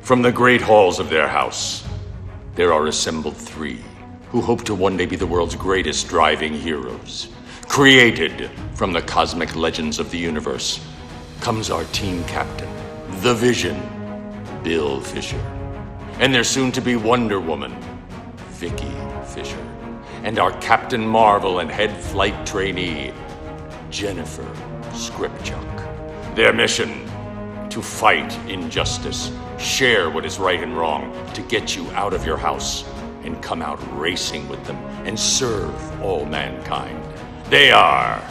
From the great halls of their house, there are assembled three who hope to one day be the world's greatest driving heroes. Created from the cosmic legends of the universe comes our team captain, the Vision, Bill Fisher, and their soon-to-be Wonder Woman, Vicky Fisher, and our Captain Marvel and head flight trainee, Jennifer Scripchuk. Their mission: to fight injustice, share what is right and wrong, to get you out of your house and come out racing with them and serve all mankind. They are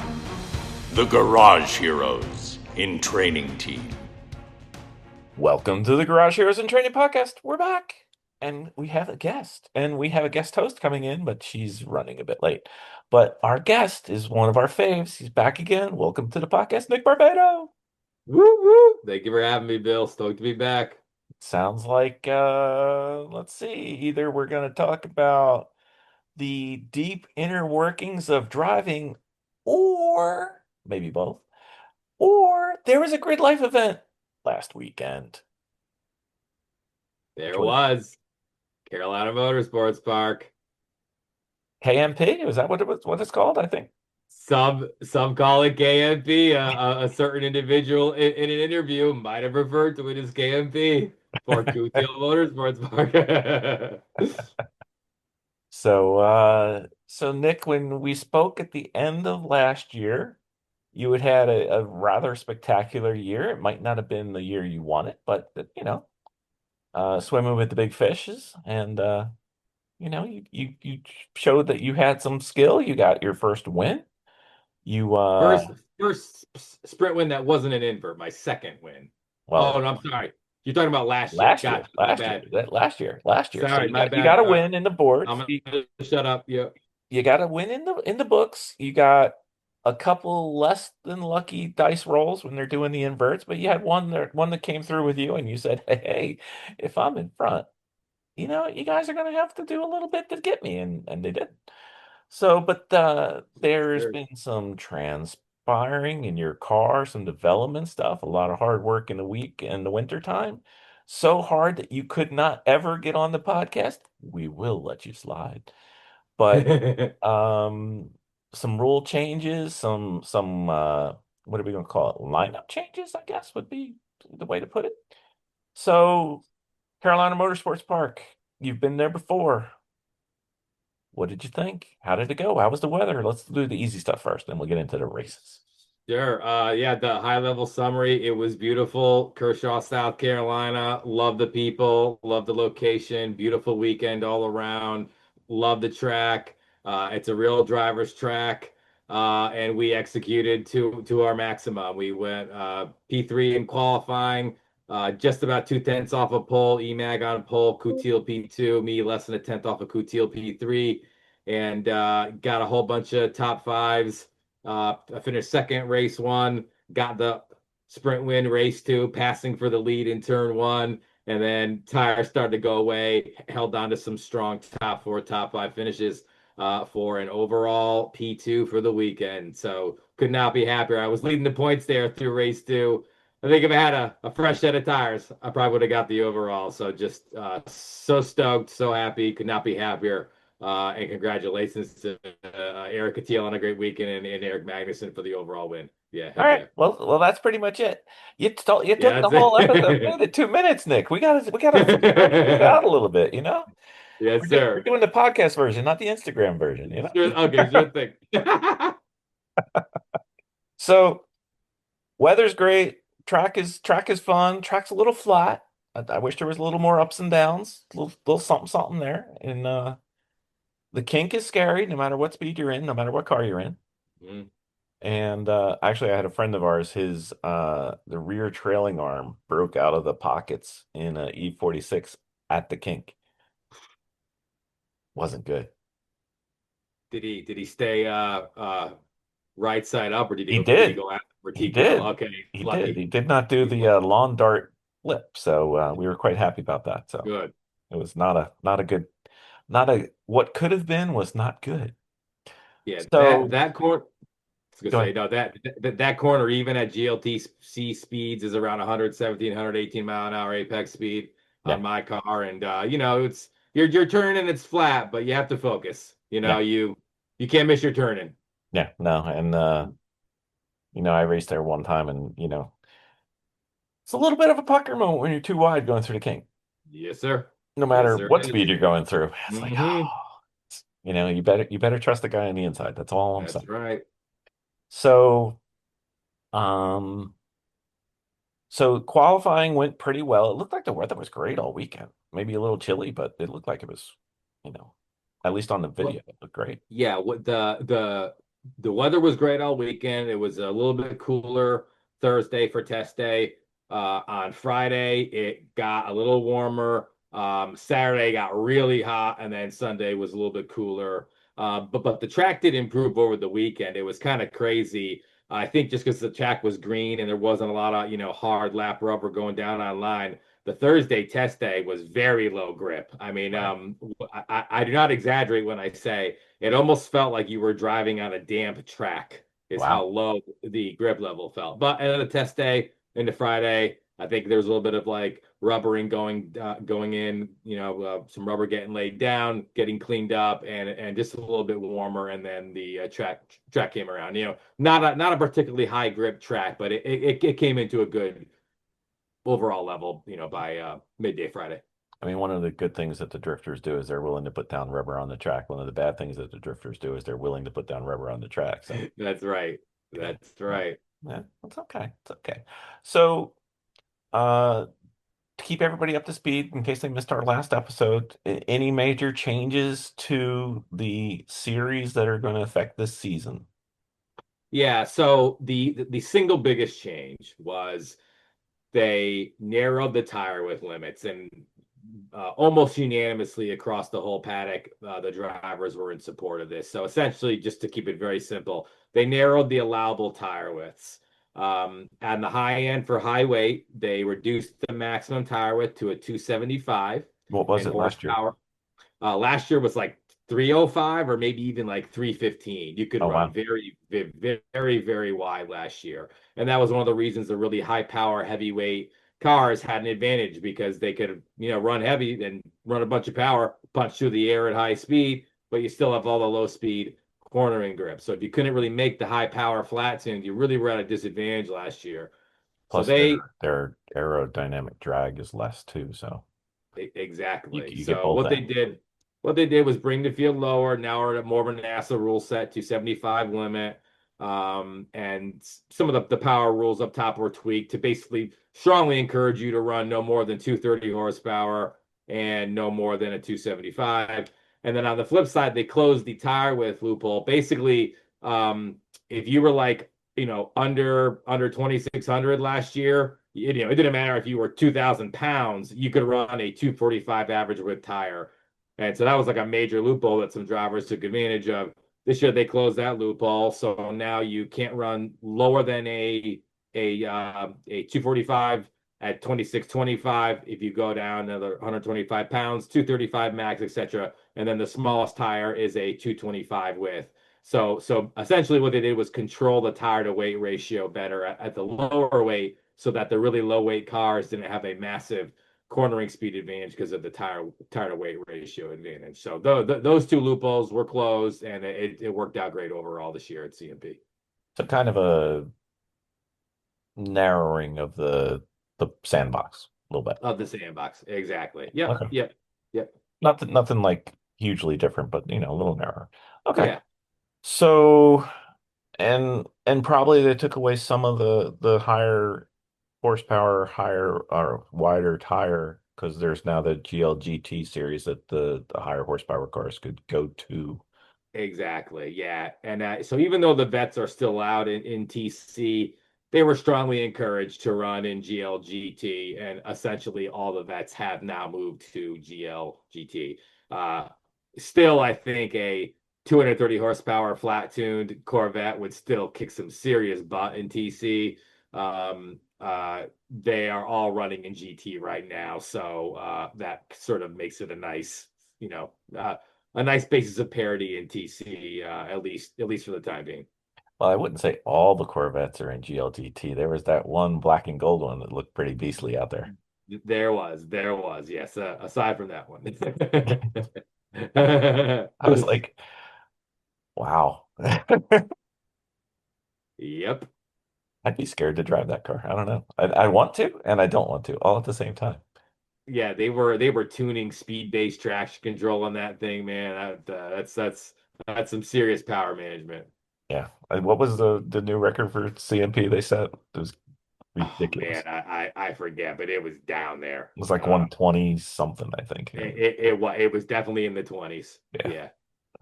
the Garage Heroes in Training Team. Welcome to the Garage Heroes in Training podcast. We're back, and we have a guest, and we have a guest host coming in, but she's running a bit late. But our guest is one of our faves. He's back again. Welcome to the podcast, Nick Barbato. Woo woo! Thank you for having me, Bill. Stoked to be back. Sounds like, let's see, either we're going to talk about the deep inner workings of driving, or maybe both, or there was a GridLife event last weekend. There was Carolina Motorsports Park. KMP? Is that what it's called? I think. Some call it KMP. A certain individual in an interview might have referred to it as KMP for Coothill Motorsports Park. So Nick, when we spoke at the end of last year, you had a rather spectacular year. It might not have been the year you wanted, but swimming with the big fishes, and you showed that you had some skill. You got your first win. You First sprint win that wasn't an invert. My second win. well, Oh, no, I'm sorry. You're talking about last year. Gotcha. last year. Sorry, So my bad. you got a win in the boards. I'm gonna shut up. Yeah. You got a win in the books. You got a couple less than lucky dice rolls when they're doing the inverts, but you had one that came through with you, and you said, "Hey, if I'm in front, you guys are going to have to do a little bit to get me," and they did. So, but there's Sure. been some transpiring in your car, some development stuff, a lot of hard work in the week and the winter time. So hard that you could not ever get on the podcast. We will let you slide. But um some rule changes, some what are we gonna call it? Lineup changes, I guess would be the way to put it. So, Carolina Motorsports Park, you've been there before. What did you think? How did it go? How was the weather? Let's do the easy stuff first, then we'll get into the races. Sure. Yeah, the high level summary. It was beautiful. Kershaw, South Carolina. Love the people. Love the location. Beautiful weekend all around. Love the track. It's a real driver's track. And we executed to our maximum. We went P3 in qualifying, just about 2/10 off a pole. EMAG on pole. Coutil P2. Me less than a tenth off a Coutil P3. And got a whole bunch of top fives. I finished second race one, got the sprint win race two, passing for the lead in turn one, and then tires started to go away. Held on to some strong top four, top five finishes for an overall P2 for the weekend. So could not be happier. I was leading the points there through race two. I think if I had a fresh set of tires, I probably would have got the overall. So just so stoked, so happy, could not be happier. And congratulations to Eric Attiel on a great weekend and Eric Magnuson for the overall win. Yeah, All heck right. yeah. Well, that's pretty much it. You took Yeah, the that's whole episode, made it. it 2 minutes, Nick. We gotta smooth it out a little bit, Yes, We're sir. doing the podcast version, not the Instagram version. Sure, okay, sure thing. So weather's great. Track is fun. Track's a little flat. I wish there was a little more ups and downs, little something something there. And the kink is scary, no matter what speed you're in, no matter what car you're in. Mm. And actually, I had a friend of ours, his the rear trailing arm broke out of the pockets in a E46 at the kink. Wasn't good. Did he stay right side up or He did he did. go after He vertical? did. Okay, He did. lucky. He did not do He's the lucky. lawn dart flip, so we were quite happy about that. So Good. it was not a good, not a what could have been was not good. Yeah, So that corner. I was gonna go say ahead. no, that corner even at GLTC speeds is around 117, 118 mile an hour apex speed. Yeah. my car, and it's you're turning and it's flat, but you have to focus. Yeah. You can't miss your turning. Yeah. No. And I raced there one time and it's a little bit of a pucker moment when you're too wide going through the kink. Yes, sir. No Yes, matter sir. what It speed is. you're going through. It's like, Hmm. you better trust the guy on the inside. That's all I'm That's saying. right. So, um, so qualifying went pretty well. It looked like the weather was great all weekend. Maybe a little chilly, but it looked like it was, you know, at least on the Well, video, it looked great. yeah, what the weather was great all weekend. It was a little bit cooler Thursday for test day. On Friday, it got a little warmer. Saturday got really hot, and then Sunday was a little bit cooler. But the track did improve over the weekend. It was kind of crazy. I think just because the track was green and there wasn't a lot of hard lap rubber going down on line. The Thursday test day was very low grip. I mean, Right. I do not exaggerate when I say it almost felt like you were driving on a damp track, is how Wow. low the grip level felt. But at the test day into Friday, I think there's a little bit of like rubbering going in, some rubber getting laid down, getting cleaned up, and just a little bit warmer. And then the track came around. Not a particularly high grip track, but it came into a good overall level, by midday Friday. I mean, one of the good things that the drifters do is they're willing to put down rubber on the track. One of the bad things that the drifters do is they're willing to put down rubber on the track. So, That's right. yeah, That's yeah, right. yeah, it's okay. It's okay. So, uh, to keep everybody up to speed, in case they missed our last episode, any major changes to the series that are going to affect this season? Yeah, so the single biggest change was they narrowed the tire width limits, and almost unanimously across the whole paddock, the drivers were in support of this. So essentially, just to keep it very simple, they narrowed the allowable tire widths. On the high end for high weight, they reduced the maximum tire width to a 275 What was and it last year? horsepower. Last year was like 305 or maybe even like 315. You could Oh, run wow. very, very, very wide last year. And that was one of the reasons the really high power, heavyweight cars had an advantage because they could, run heavy and run a bunch of power, punch through the air at high speed, but you still have all the low speed cornering grip. So if you couldn't really make the high power flat tuned, you really were at a disadvantage last year. So Plus, their aerodynamic drag is less too, so Exactly. you get So both what they did was bring the field lower. Now we're at more of a NASA rule set to 75 limit. And some of the power rules up top were tweaked to basically strongly encourage you to run no more than 230 horsepower and no more than a 275. And then on the flip side, they closed the tire width loophole. Basically, if you were like, under 2,600 last year, it didn't matter if you were 2,000 pounds, you could run a 245 average width tire. And so that was like a major loophole that some drivers took advantage of. This year they closed that loophole, so now you can't run lower than a 245 at 2625 if you go down another 125 pounds, 235 max, etc. And then the smallest tire is a 225 width. So essentially what they did was control the tire to weight ratio better at the lower weight so that the really low weight cars didn't have a massive cornering speed advantage because of the tire to weight ratio advantage. So those two loopholes were closed, and it worked out great overall this year at CMP. So kind of a narrowing of the sandbox a little bit. Of the sandbox. Exactly. Yep. Okay. Yep. Yep. Nothing like hugely different, but a little narrower. Okay. Yeah. So and probably they took away some of the higher horsepower, higher or wider tire because there's now the GLGT series that the higher horsepower cars could go to. Exactly. Yeah. And so even though the vets are still out in TC, they were strongly encouraged to run in GLGT, and essentially all the vets have now moved to GLGT. Uh, Still, I think a 230 horsepower flat tuned Corvette would still kick some serious butt in TC. They are all running in GT right now, so that sort of makes it a nice basis of parity in TC, at least for the time being. Well, I wouldn't say all the Corvettes are in GLGT. There was that one black and gold one that looked pretty beastly out there. There was. Yes. Aside from that one. I was like, wow. Yep. I'd be scared to drive that car. I don't know. I want to and I don't want to all at the same time. Yeah, they were tuning speed-based traction control on that thing, man. That's some serious power management. Yeah. And what was the new record for CMP they set? It was Oh man, ridiculous. I forget, but it was down there. It was like 120 something, I think. It was definitely in the 20s. Yeah. Yeah.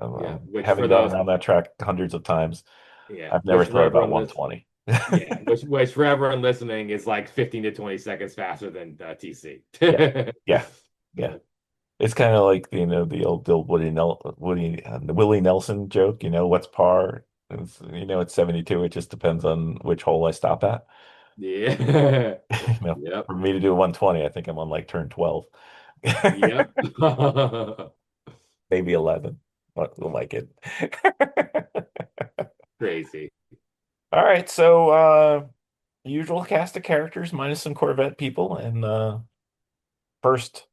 Yeah. Which Having for gone those around that track hundreds of times, yeah, I've never which for thought about everyone list 120. yeah, which for everyone listening is like 15 to 20 seconds faster than TC. Yeah. Yeah. Yeah. It's kind of like, the old Willie Nelson joke, what's par? It's 72. It just depends on which hole I stop at. Yeah. For Yep. me to do 120, I think I'm on like turn 12, Yep. maybe 11, but we'll like it. Crazy. All right, so usual cast of characters minus some Corvette people, and first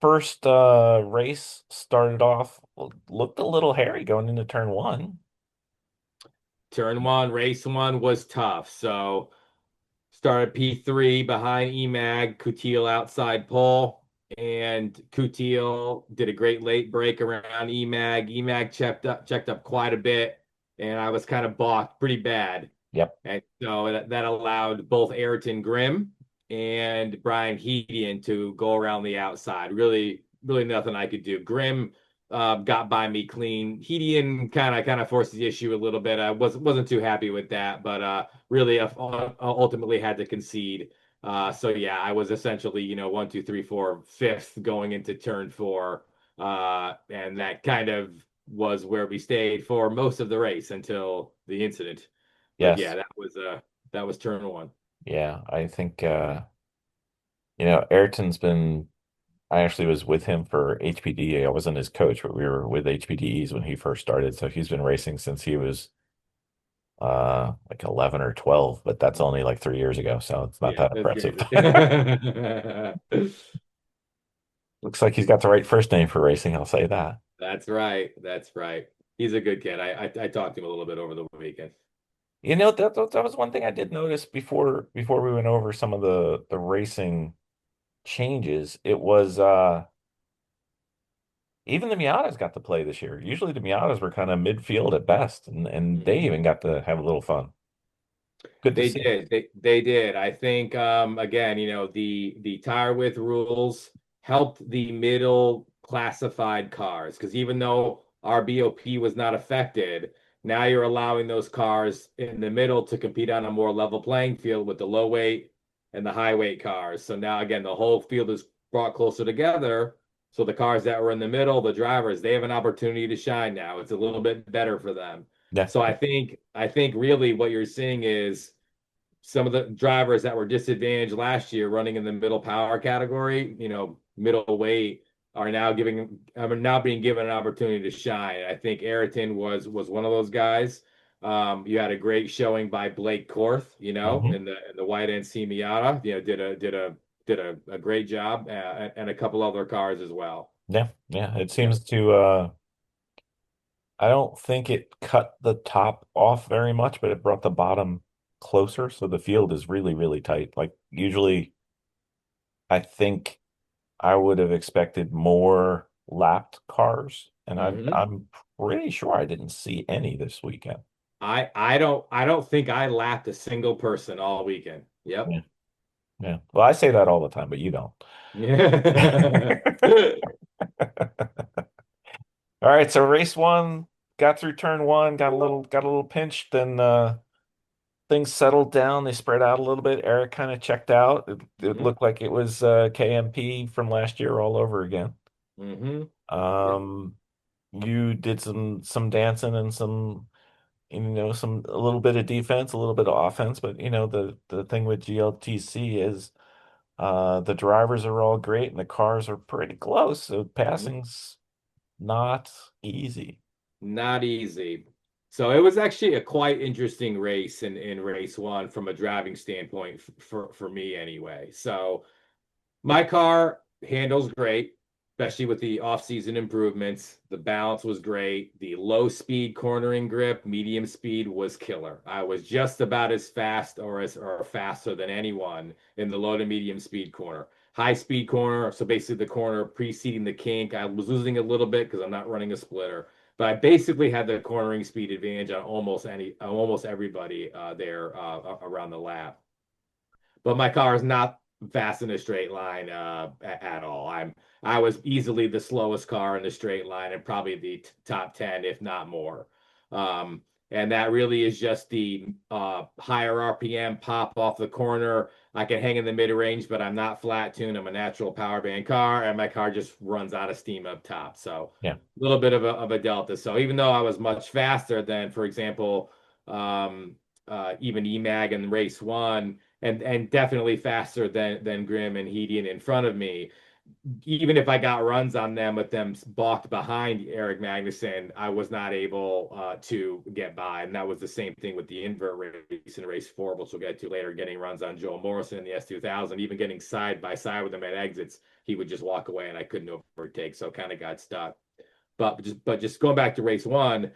first race started off looked a little hairy going into turn one. Turn one, race one was tough. So started P3 behind Emag, Kutil outside pole, and Kutil did a great late break around Emag. Emag checked up quite a bit, and I was kind of balked pretty bad. Yep. And so that allowed both Ayrton Grimm and Brian Hedian to go around the outside. Really, really nothing I could do. Grimm got by me clean. Hedian kind of forced the issue a little bit. I wasn't too happy with that, but really ultimately had to concede. So yeah, I was essentially, one, two, three, four, fifth going into turn four. And that kind of was where we stayed for most of the race until the incident. But yeah, Yes. that was turn one. Yeah. I think Ayrton's been I actually was with him for HPD. I wasn't his coach, but we were with HPDs when he first started. So he's been racing since he was like 11 or 12, but that's only like 3 years ago, so it's not Yeah, that that's impressive. crazy. Looks like he's got the right first name for racing, I'll say that. That's right. That's right. He's a good kid. I talked to him a little bit over the weekend. That was one thing I did notice before we went over some of the racing changes. It was even the Miatas got to play this year. Usually the Miatas were kind of midfield at best, and they Mhm. even got to have a little fun. Good to They see. did. They did. I think again, the tire width rules helped the middle classified cars because even though our BOP was not affected, now you're allowing those cars in the middle to compete on a more level playing field with the low weight and the high weight cars. So now again, the whole field is brought closer together. So the cars that were in the middle, the drivers, they have an opportunity to shine now. It's a little bit better for them. Yeah. So I think really what you're seeing is some of the drivers that were disadvantaged last year running in the middle power category, middle weight, are now being given an opportunity to shine. I think Ayrton was one of those guys. You had a great showing by Blake Korth, Hmm. in the white NC Miata. Did a great job, and a couple other cars as well. Yeah. Yeah. It Yeah. seems to I don't think it cut the top off very much, but it brought the bottom closer. So the field is really, really tight. Like usually, I think I would have expected more lapped cars, and hmm I'm pretty sure I didn't see any this weekend. I don't think I lapped a single person all weekend. Yep. Yeah. Yeah. Well, I say that all the time, but you don't. Yeah. All right, so race one, got through turn one, got a little pinched, then things settled down. They spread out a little bit. Eric kind of checked out. It hmm looked like it was KMP from last year all over again. hmm Yep. Um, you did some dancing and some a little bit of defense, a little bit of offense, but the thing with GLTC is the drivers are all great and the cars are pretty close, so hmm passing's not easy. Not easy. So it was actually a quite interesting race in race one from a driving standpoint for me anyway. So My car handles great, especially with the off-season improvements. The balance was great. The low speed cornering grip, medium speed was killer. I was just about as fast or faster than anyone in the low to medium speed corner. High speed corner, so basically the corner preceding the kink, I was losing a little bit because I'm not running a splitter. But I basically had the cornering speed advantage on almost everybody there around the lap. But my car is not fast in a straight line at all. I was easily the slowest car in the straight line and probably the top 10, if not more. Um, and that really is just the higher RPM pop off the corner. I can hang in the mid range, but I'm not flat tuned. I'm a natural power band car, and my car just runs out of steam up top. So Yeah. a little bit of a delta. So even though I was much faster than, for example, even EMAG in race one, and definitely faster than Grimm and Hedian in front of me. Even if I got runs on them with them balked behind Eric Magnuson, I was not able to get by. And that was the same thing with the invert race in race four, which we'll get to later, getting runs on Joel Morrison in the S2000, even getting side by side with him at exits. He would just walk away and I couldn't overtake. So kind of got stuck. But just going back to race one,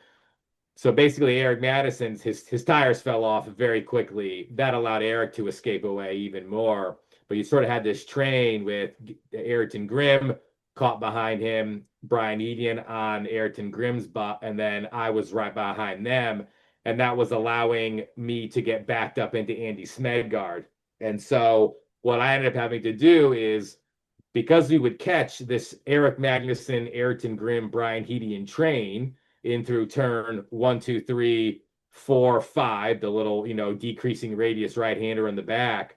so basically, Eric Madison's his tires fell off very quickly. That allowed Eric to escape away even more. But you sort of had this train with Ayrton Grimm caught behind him, Brian Edian on Ayrton Grimm's butt, and then I was right behind them, and that was allowing me to get backed up into Andy Smedgard. And so what I ended up having to do is because we would catch this Eric Magnuson, Ayrton Grimm, Brian Hedian train in through turn one, two, three, four, five, the little, decreasing radius right hander in the back.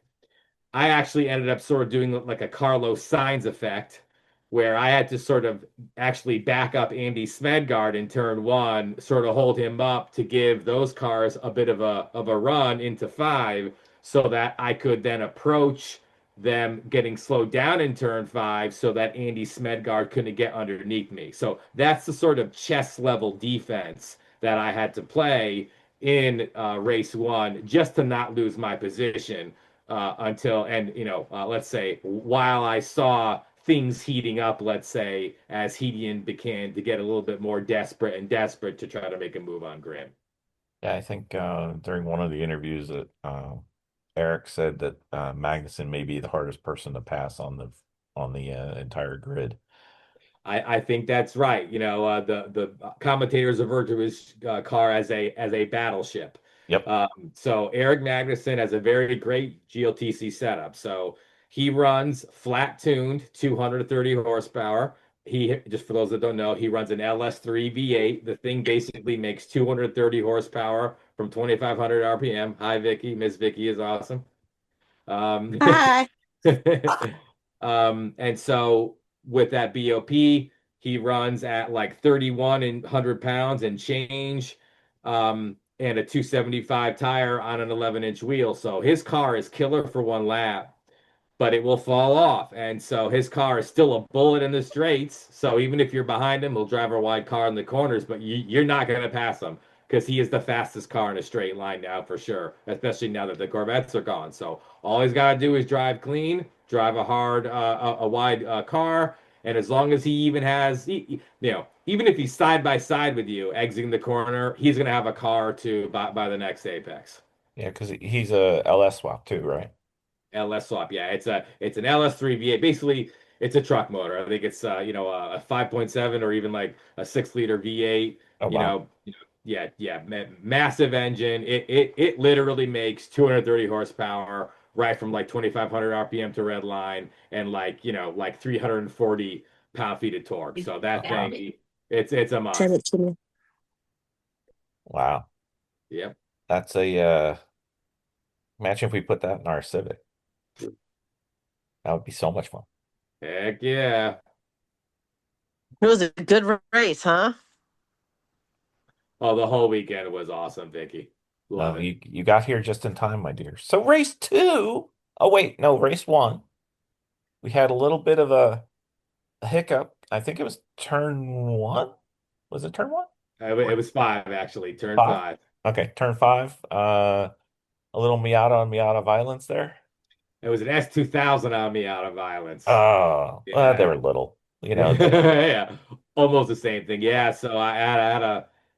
I actually ended up sort of doing like a Carlos Sainz effect where I had to sort of actually back up Andy Smedgard in turn one, sort of hold him up to give those cars a bit of a run into five so that I could then approach them getting slowed down in turn five so that Andy Smedgard couldn't get underneath me. So that's the sort of chess level defense that I had to play in race one just to not lose my position until, and let's say while I saw things heating up, let's say as Hedian began to get a little bit more desperate to try to make a move on Graham. Yeah, I think during one of the interviews that Eric said that Magnuson may be the hardest person to pass on the entire grid. I think that's right. The commentators refer to his car as a battleship. Yep. So Eric Magnuson has a very great GLTC setup. So he runs flat tuned 230 horsepower. He just for those that don't know, he runs an LS3 V8. The thing basically makes 230 horsepower from 2,500 RPM. Hi, Vicky. Miss Vicky is awesome. Um, Hi. and so with that BOP, he runs at like 31 and 100 pounds and change, and a 275 tire on an 11-inch wheel. So his car is killer for one lap, but it will fall off. And so his car is still a bullet in the straights. So even if you're behind him, he'll drive a wide car in the corners, but you're not going to pass him because he is the fastest car in a straight line now for sure, especially now that the Corvettes are gone. So all he's got to do is drive clean, drive a hard, a wide car. And as long as he even has, even if he's side by side with you exiting the corner, he's going to have a car to by the next apex. Yeah, because he's a LS swap too, right? LS swap. Yeah, it's an LS3 V8. Basically, it's a truck motor. I think it's a 5.7 or even like a 6-liter V8. Oh You wow. know, yeah, massive engine. It literally makes 230 horsepower right from like 2,500 RPM to red line and like 340 pound-feet of torque. So that Wow. thing, it's a Send monster. it to me. Wow. Yep. That's a imagine if we put that in our Civic. That would be so much fun. Heck yeah. It was a good race, huh? Oh, the whole weekend was awesome, Vicky. No, Love it. you got here just in time, my dear. So race two. Oh wait, no, race one. We had a little bit of a hiccup. I think it was turn one. Was it turn one? It was five actually, turn Five? five. Okay, turn five. A little Miata on Miata violence there. It was an S2000 on me out of violence. Oh, well, they Yeah. were little, you know. Yeah, almost the same thing. Yeah, so I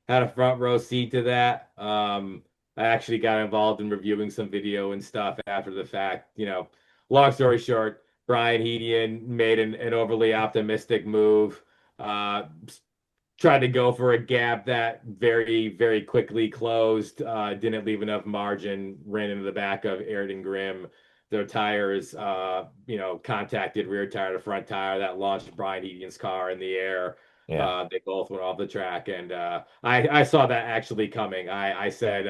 had a front row seat to that. I actually got involved in reviewing some video and stuff after the fact. Long story short, Brian Hedian made an overly optimistic move. Uh, Tried to go for a gap that very, very quickly closed. Didn't leave enough margin. Ran into the back of Ayrton Grimm. Their tires, contacted rear tire to front tire. That launched Brian Egan's car in the air. Yeah. They both went off the track, and I saw that actually coming. I said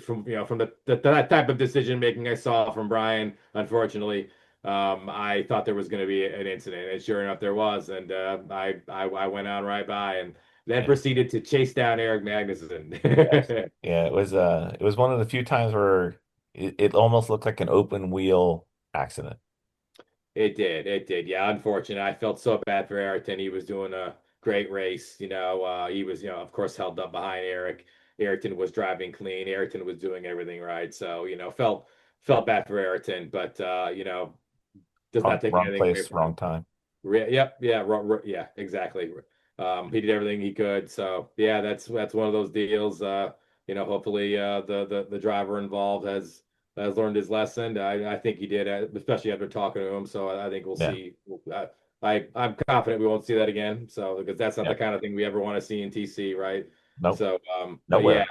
from that type of decision making I saw from Brian, unfortunately. I thought there was going to be an incident, and sure enough, there was. And I went on right by, and then Yeah. proceeded to chase down Eric Magnuson. Yeah, it was one of the few times where it almost looked like an open wheel accident. It did. It did. Yeah, unfortunate. I felt so bad for Ayrton. He was doing a great race. He was, of course, held up behind Eric. Ayrton was driving clean. Ayrton was doing everything right. So, felt bad for Ayrton, but does not take Wrong anything away place, from wrong him. time. Yep, yeah, yeah, exactly. He did everything he could. So yeah, that's one of those deals. Hopefully the driver involved has learned his lesson. I think he did, especially after talking to him. So I think we'll Yeah. see. I'm confident we won't see that again. So because that's not Yeah. the kind of thing we ever want to see in TC, right? Nope. So but yeah, Nowhere.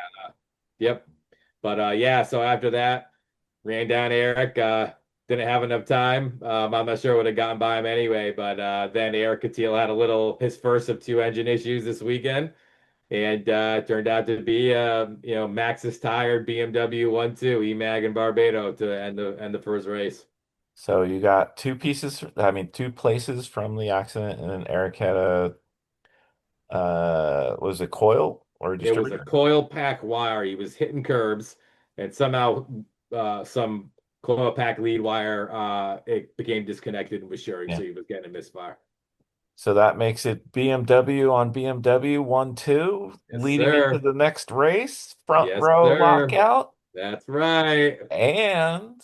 yep. But yeah, so after that, ran down Eric. Didn't have enough time. I'm not sure would have gotten by him anyway. But then Eric Catil had his first of two engine issues this weekend, and it turned out to be Max's tired BMW 1-2 EMAG and Barbato to end the first race. So you got two places from the accident, and then Eric had was it coil or a It was a distributor? coil pack wire. He was hitting curbs, and somehow some coil pack lead wire it became disconnected and was shorting, Yeah. so he was getting a misfire. So that makes it BMW on BMW 1-2 Yes, leading into sir. the next race, front Yes, row sir. lockout, That's right. and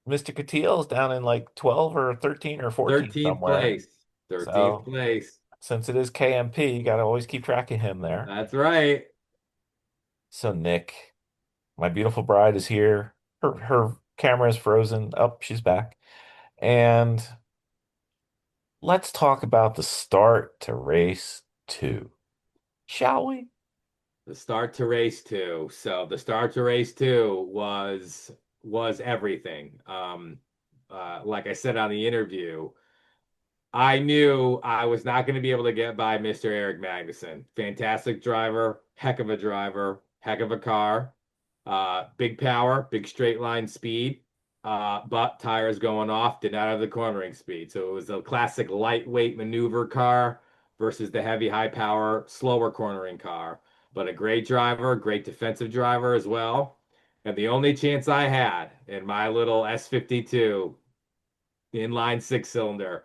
Mr. Catil's down in like 12 or 13 or 14 13th somewhere. place. 13th So place. since it is KMP, you got to always keep track of him there. That's right. So Nick, my beautiful bride is here. Her camera is frozen. Oh, she's back. And let's talk about the start to race two, shall we? The start to race two. So the start to race two was everything. Like I said on the interview, I knew I was not going to be able to get by Mr. Eric Magnuson. Fantastic driver, heck of a driver, heck of a car. Big power, big straight line speed, but tires going off, did not have the cornering speed. So it was a classic lightweight maneuver car versus the heavy, high power, slower cornering car. But a great driver, great defensive driver as well. And the only chance I had in my little S52 inline six cylinder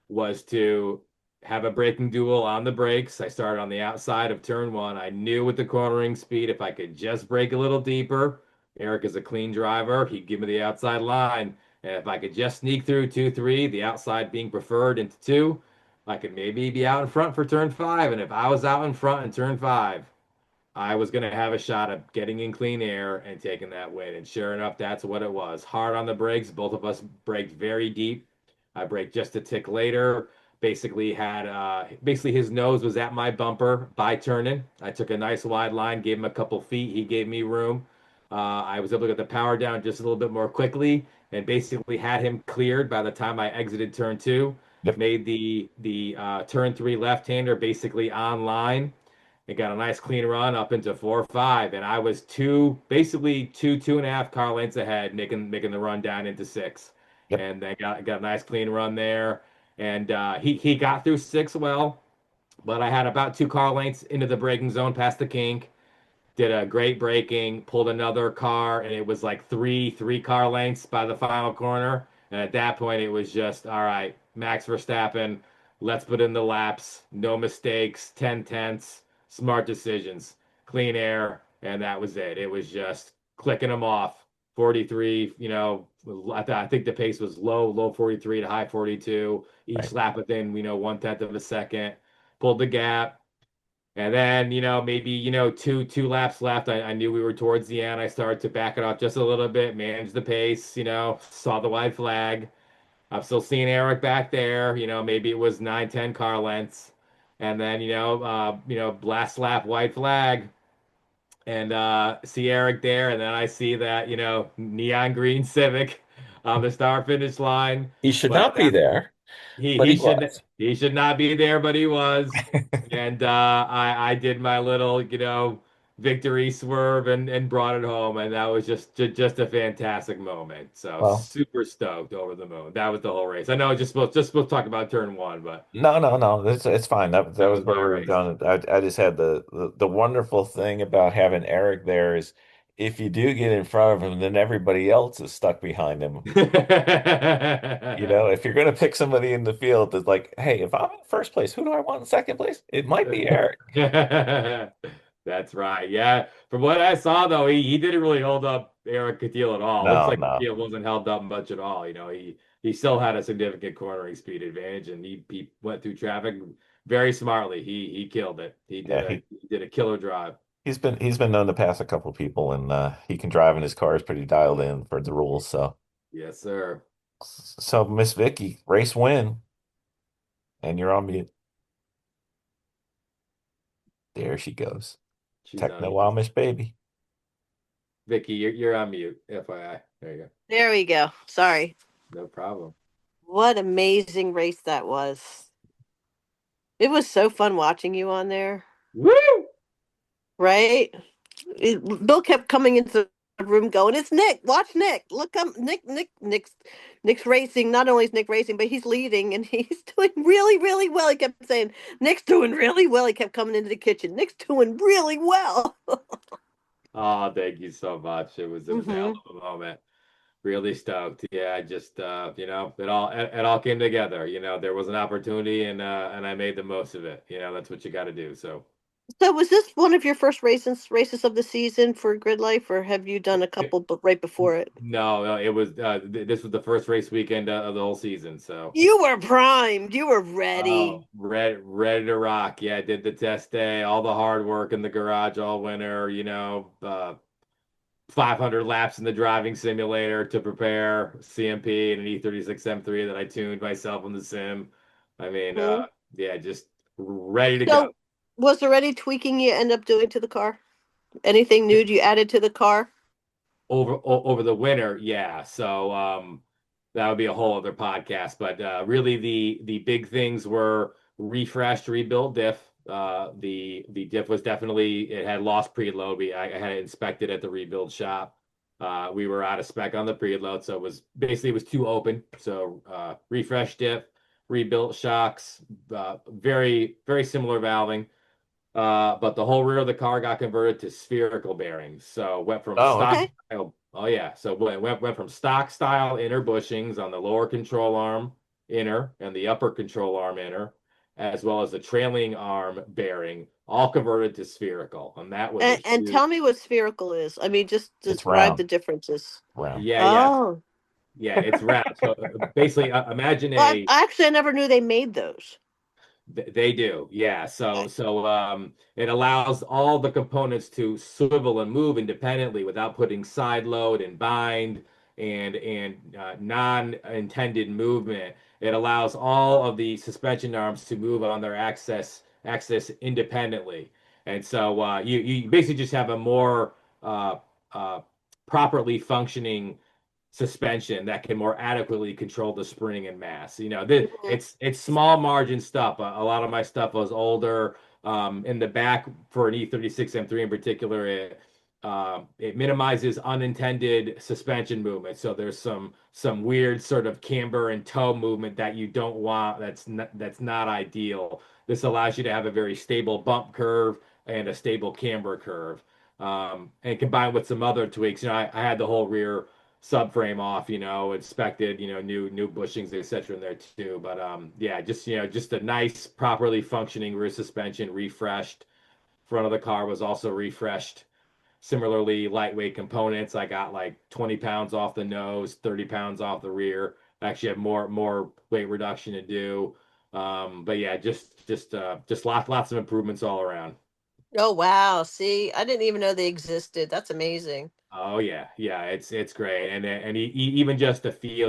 was to have a braking duel on the brakes. I started on the outside of turn one. I knew with the cornering speed, if I could just brake a little deeper, Eric is a clean driver. He'd give me the outside line. And if I could just sneak through 2-3, the outside being preferred into two, I could maybe be out in front for turn five. And if I was out in front in turn five, I was going to have a shot at getting in clean air and taking that win. And sure enough, that's what it was. Hard on the brakes. Both of us braked very deep. I braked just a tick later. Basically his nose was at my bumper by turning. I took a nice wide line, gave him a couple feet. He gave me room. I was able to get the power down just a little bit more quickly and basically had him cleared by the time I exited turn two. Yep. Made the turn three left-hander basically online and got a nice clean run up into 4-5. And I was basically two and a half car lengths ahead, making the run down into six. Yep. And then got a nice clean run there. And he got through six well, but I had about 2 car lengths into the braking zone past the kink. Did a great braking, pulled another car, and it was like three car lengths by the final corner. And at that point, it was just, all right, Max Verstappen, let's put in the laps, no mistakes, 10 tenths, smart decisions, clean air, and that was it. It was just clicking them off. 43, I think the pace was low 43 to high 42, each Right. lap within, 1/10 of a second, pulled the gap. And then, maybe, two laps left. I knew we were towards the end. I started to back it off just a little bit, manage the pace, saw the white flag. I'm still seeing Eric back there, maybe it was 9, 10 car lengths. And then, last lap white flag and see Eric there, and then I see that neon green Civic on the start finish line. He should But not be there, but he was. he should not be there, but he was. And I did my little victory swerve and brought it home, and that was just a fantastic moment. So Well, super stoked, over the moon. That was the whole race. I know just supposed to talk about turn one, but no, no, no. It's fine. That that was was where my we were race. going. I just had the wonderful thing about having Eric there is if you do get in front of him, then everybody else is stuck behind him. If you're going to pick somebody in the field that's like, hey, if I'm in first place, who do I want in second place? It might be Eric. That's right. Yeah. From what I saw, though, he didn't really hold up Eric Catil at all. Looks No, like no. Catil wasn't held up much at all. He still had a significant cornering speed advantage, and he went through traffic very smartly. He killed it. Yeah, He did a killer drive. he's been known to pass a couple people, and he can drive, and his car is pretty dialed in for the rules. Yes, sir. So Miss Vicky, race win, and you're on mute. There she goes. She's on Techno mute. Amish baby. Vicky, you're on mute. FYI. There you go. There we go. Sorry. No problem. What amazing race that was. It was so fun watching you on there, Woo! right? Bill kept coming into the room going, "It's Nick. Watch Nick. Look, Nick's racing. Not only is Nick racing, but he's leading and he's doing really, really well." He kept saying, "Nick's doing really well." He kept coming into the kitchen. "Nick's doing really well." Oh, thank you so much. It was a hell Hmm. of a moment. Really stoked. Yeah, I just it all came together. There was an opportunity and I made the most of it. That's what you got to do. So So, was this one of your first races of the season for Grid Life, or have you done a it, couple but right before it? no, it was this was the first race weekend of the whole season. So You were primed. You were ready. oh, ready to rock. Yeah, I did the test day, all the hard work in the garage all winter. 500 laps in the driving simulator to prepare CMP and an E36 M3 that I tuned myself in the sim. I mean, Mhm. yeah, just ready to go. So, was there any tweaking you end up doing to the car? Anything new you added to the car? Over the winter, yeah. So that would be a whole other podcast. But really, the big things were refreshed, rebuilt diff. The diff was definitely, it had lost preload. I had it inspected at the rebuild shop. We were out of spec on the preload, so it was too open. So refreshed diff, rebuilt shocks, very very similar valving. But the whole rear of the car got converted to spherical bearings. So went from Oh, stock okay. Okay. style. Oh yeah. So went from stock style inner bushings on the lower control arm inner and the upper control arm inner, as well as the trailing arm bearing, all converted to spherical. And that was a And huge. tell me what spherical is. I mean, just It's describe round, the differences. round. Yeah, yeah, Oh, yeah. It's round. So basically, imagine well, a. actually, I never knew they made those. They do, yeah. So Okay. so it allows all the components to swivel and move independently without putting side load and bind and non-intended movement. It allows all of the suspension arms to move on their axis independently, and so you basically just have a more uh, uh, properly functioning suspension that can more adequately control the spring and mass. Mhm. It's small margin stuff. A lot of my stuff was older. In the back for an E36 M3 in particular, it minimizes unintended suspension movement. So there's some weird sort of camber and toe movement that you don't want. That's not ideal. This allows you to have a very stable bump curve and a stable camber curve. And combined with some other tweaks, I had the whole rear subframe off, inspected, new bushings, etc. in there too. But yeah, just a nice, properly functioning rear suspension, refreshed. Front of the car was also refreshed. similarly lightweight components. I got like 20 pounds off the nose, 30 pounds off the rear. I actually have more weight reduction to do. But yeah, just lots of improvements all around. Oh wow. See, I didn't even know they existed. That's amazing. Oh yeah, yeah, it's great, and even just the feel,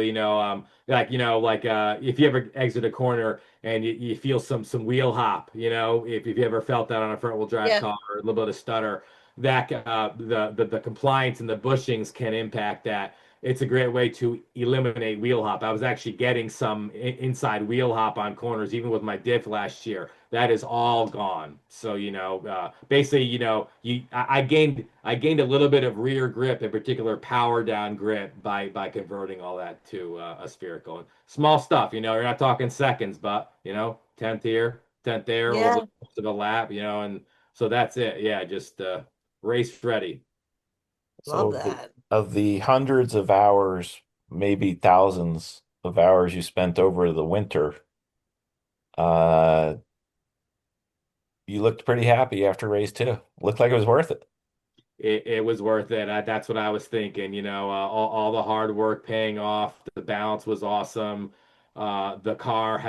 like if you ever exit a corner and you feel some wheel hop, if you ever felt that on a front wheel drive Yeah. car or a little bit of stutter, that the compliance and the bushings can impact that. It's a great way to eliminate wheel hop. I was actually getting some inside wheel hop on corners, even with my diff last year. That is all gone. So, basically, I gained a little bit of rear grip, in particular power down grip by converting all that to a spherical. And small stuff, you're not talking seconds, but tenth here, tenth there over Yeah. the course of a lap, and so that's it. Yeah, just race ready. Love So that. of the hundreds of hours, maybe thousands of hours you spent over the winter, uh, you looked pretty happy after race two. Looked like it was worth it. It was worth it. That's what I was thinking. All the hard work paying off. The balance was awesome. The car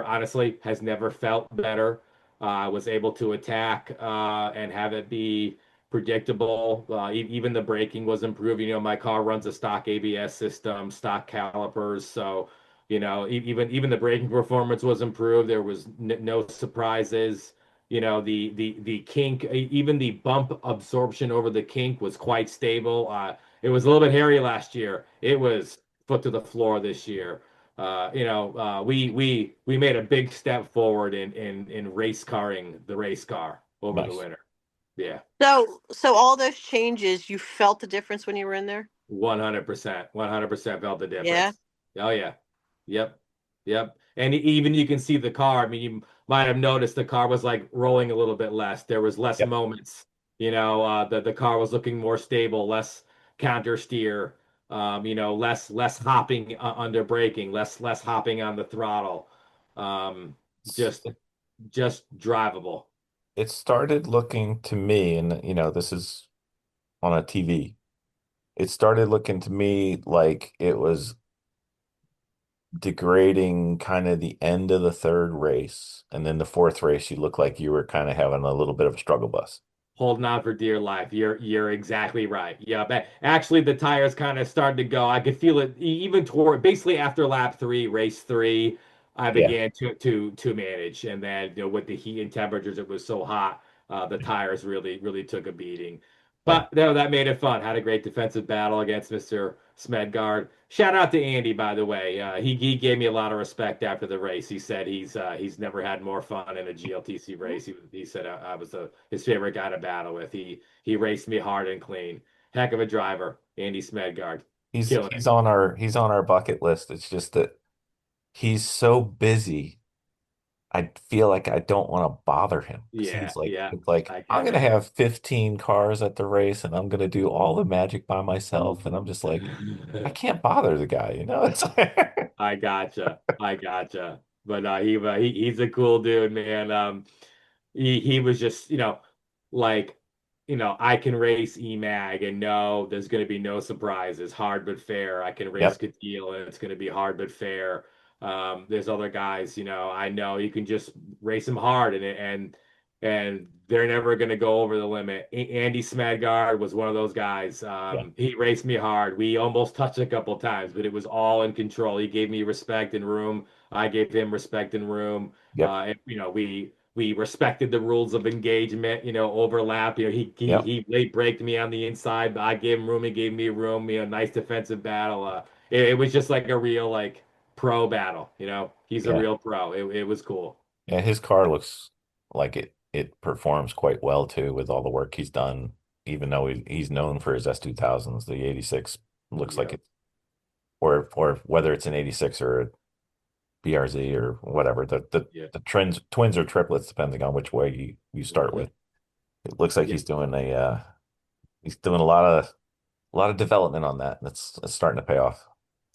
honestly, has never felt better. I was able to attack and have it be predictable. Even the braking was improved. My car runs a stock ABS system, stock calipers, so even the braking performance was improved. There was n no surprises. The kink, even the bump absorption over the kink was quite stable. It was a little bit hairy last year. It was foot to the floor this year. We made a big step forward in race carring the race car over the Nice. winter. Yeah. So all those changes, you felt the difference when you were in there? 100%. 100% felt the Yeah. difference. Oh yeah. Yep. Yep. And even you can see the car. I mean, you might have noticed the car was like rolling a little bit less. There was less Yep. moments. The car was looking more stable, less counter steer, less hopping under braking, less hopping on the throttle. Um, just It, just drivable. it started looking to me, and this is on a TV. It started looking to me like it was degrading kind of the end of the third race. And then the fourth race, you look like you were kind of having a little bit of a struggle bus. Holding on for dear life. You're exactly right. Yeah, but actually the tires kind of started to go. I could feel it even toward basically after lap three, race three, I Yeah. began to manage. And then with the heat and temperatures, it was so hot, the tires really took a beating. Yeah. But no, that made it fun. Had a great defensive battle against Mr. Smedgard. Shout out to Andy, by the way. He gave me a lot of respect after the race. He said he's never had more fun in a GLTC race. He said I was his favorite guy to battle with. He raced me hard and clean. Heck of a driver, Andy Smedgard, He's killing it. he's on our bucket list. It's just that he's so busy. I feel like I don't want to bother him because Yeah, he's like, yeah, it's like I I'm get gonna it. have 15 cars at the race and I'm gonna do all the magic by myself. And I'm just like, I can't bother the guy, you know? It's like, I gotcha. I gotcha. But he's a cool dude, man. He was just, like, I can race EMAG and know there's going to be no surprises, hard but fair. I can race yep, Catil and it's going to be hard but fair. There's other guys, I know you can just race them hard and they're never going to go over the limit. Andy Smadgaard was one of those guys. yeah, He raced me hard. We almost touched a couple times, but it was all in control. He gave me respect and room. I gave him respect and room. yep, We respected the rules of engagement, overlap. yep, He late braked me on the inside, but I gave him room. He gave me room. Nice defensive battle. It was just like a real like pro battle. He's a yeah. real pro. It was cool. Yeah, his car looks like it performs quite well too with all the work he's done, even though he's known for his S2000s. The 86 looks like Yep. it, or whether it's an 86 or a BRZ or whatever. Yeah. The twins or triplets, depending on which way you start with. It looks like Yeah. he's doing a lot of development on that. That's starting to pay off.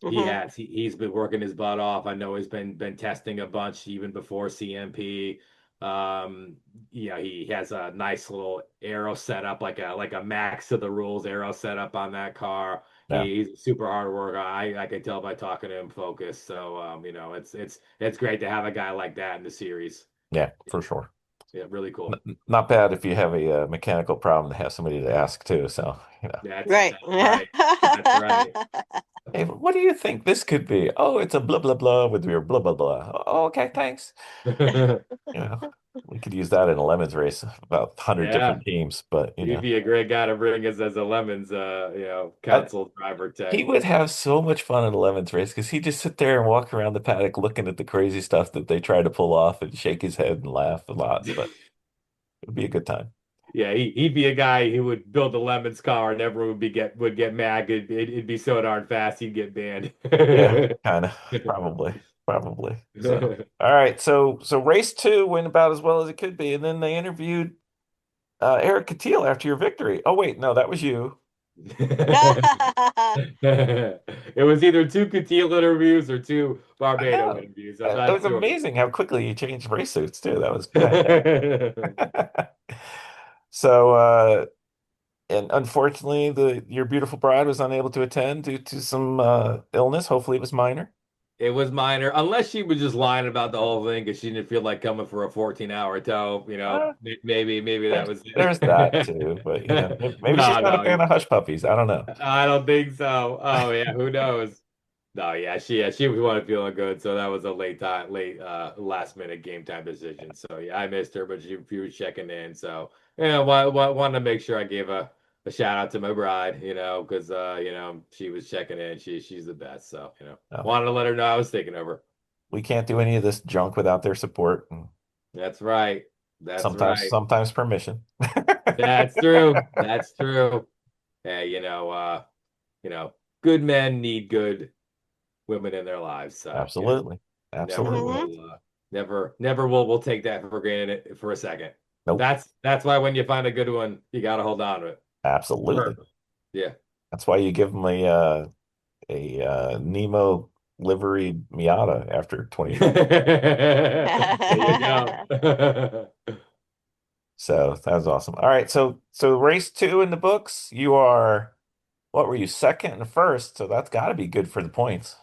He Hmm. has. He's been working his butt off. I know he's been testing a bunch even before CMP. Um, he has a nice little aero setup, like a max to the rules aero setup on that car. Yeah. He's a super hard worker. I can tell by talking to him focused. So it's great to have a guy like that in the series. Yeah, for sure. Yeah, really cool. Not bad if you have a, mechanical problem to have somebody to ask too. So, Right. That's right. That's right. hey, what do you think this could be? Oh, it's a blah blah blah with your blah blah blah. Oh, okay, thanks. You know, we could use that in a lemons race, about 100 Yeah, different teams, but he'd be a great guy to bring us as a Lemons, I, council driver he tech. would have so much fun in a lemons race because he'd just sit there and walk around the paddock looking at the crazy stuff that they try to pull off and shake his head and laugh a lot, but it'd be a good time. Yeah, he'd be a guy who would build the Lemons car and everyone would get mad. It'd be so darn fast he'd get banned. Yeah, kind of, probably. So, all right, so race two went about as well as it could be, and then they interviewed Eric Catil after your victory. Oh wait, no, that was you. It was either two Catil interviews or two I Barbato know. interviews. I'm It not was sure. amazing how quickly you changed race suits too. That was fantastic. So, and unfortunately, the your beautiful bride was unable to attend due to some illness. Hopefully, it was minor. It was minor, unless she was just lying about the whole thing because she didn't feel like coming for a 14-hour tow. Uh, Maybe that was there's that it. too, but maybe she's No, not a no, fan of hush puppies. I don't know. I don't think so. Oh yeah, who knows? No, she wasn't feeling good, so that was a late last minute game time decision. So yeah, I missed her, but she was checking in. So yeah, wanted to make sure I gave a shout out to my bride, because she was checking in. She's the best. So No, wanted to let her know I was thinking of her. we can't do any of this junk without their support and That's right. That's sometimes right. sometimes permission. That's true. That's true. Yeah, good men need good women in their lives. So Absolutely. never Absolutely. Mhm. will never will we'll take that for granted for a second. Nope. That's why when you find a good one, you got to hold on to it. Absolutely. Perfect. Yeah. That's why you give them a Nemo liveried Miata after 20 years. There you go. So that was awesome. All right, so race two in the books, you are what were you, second and first? So that's got to be good for the points.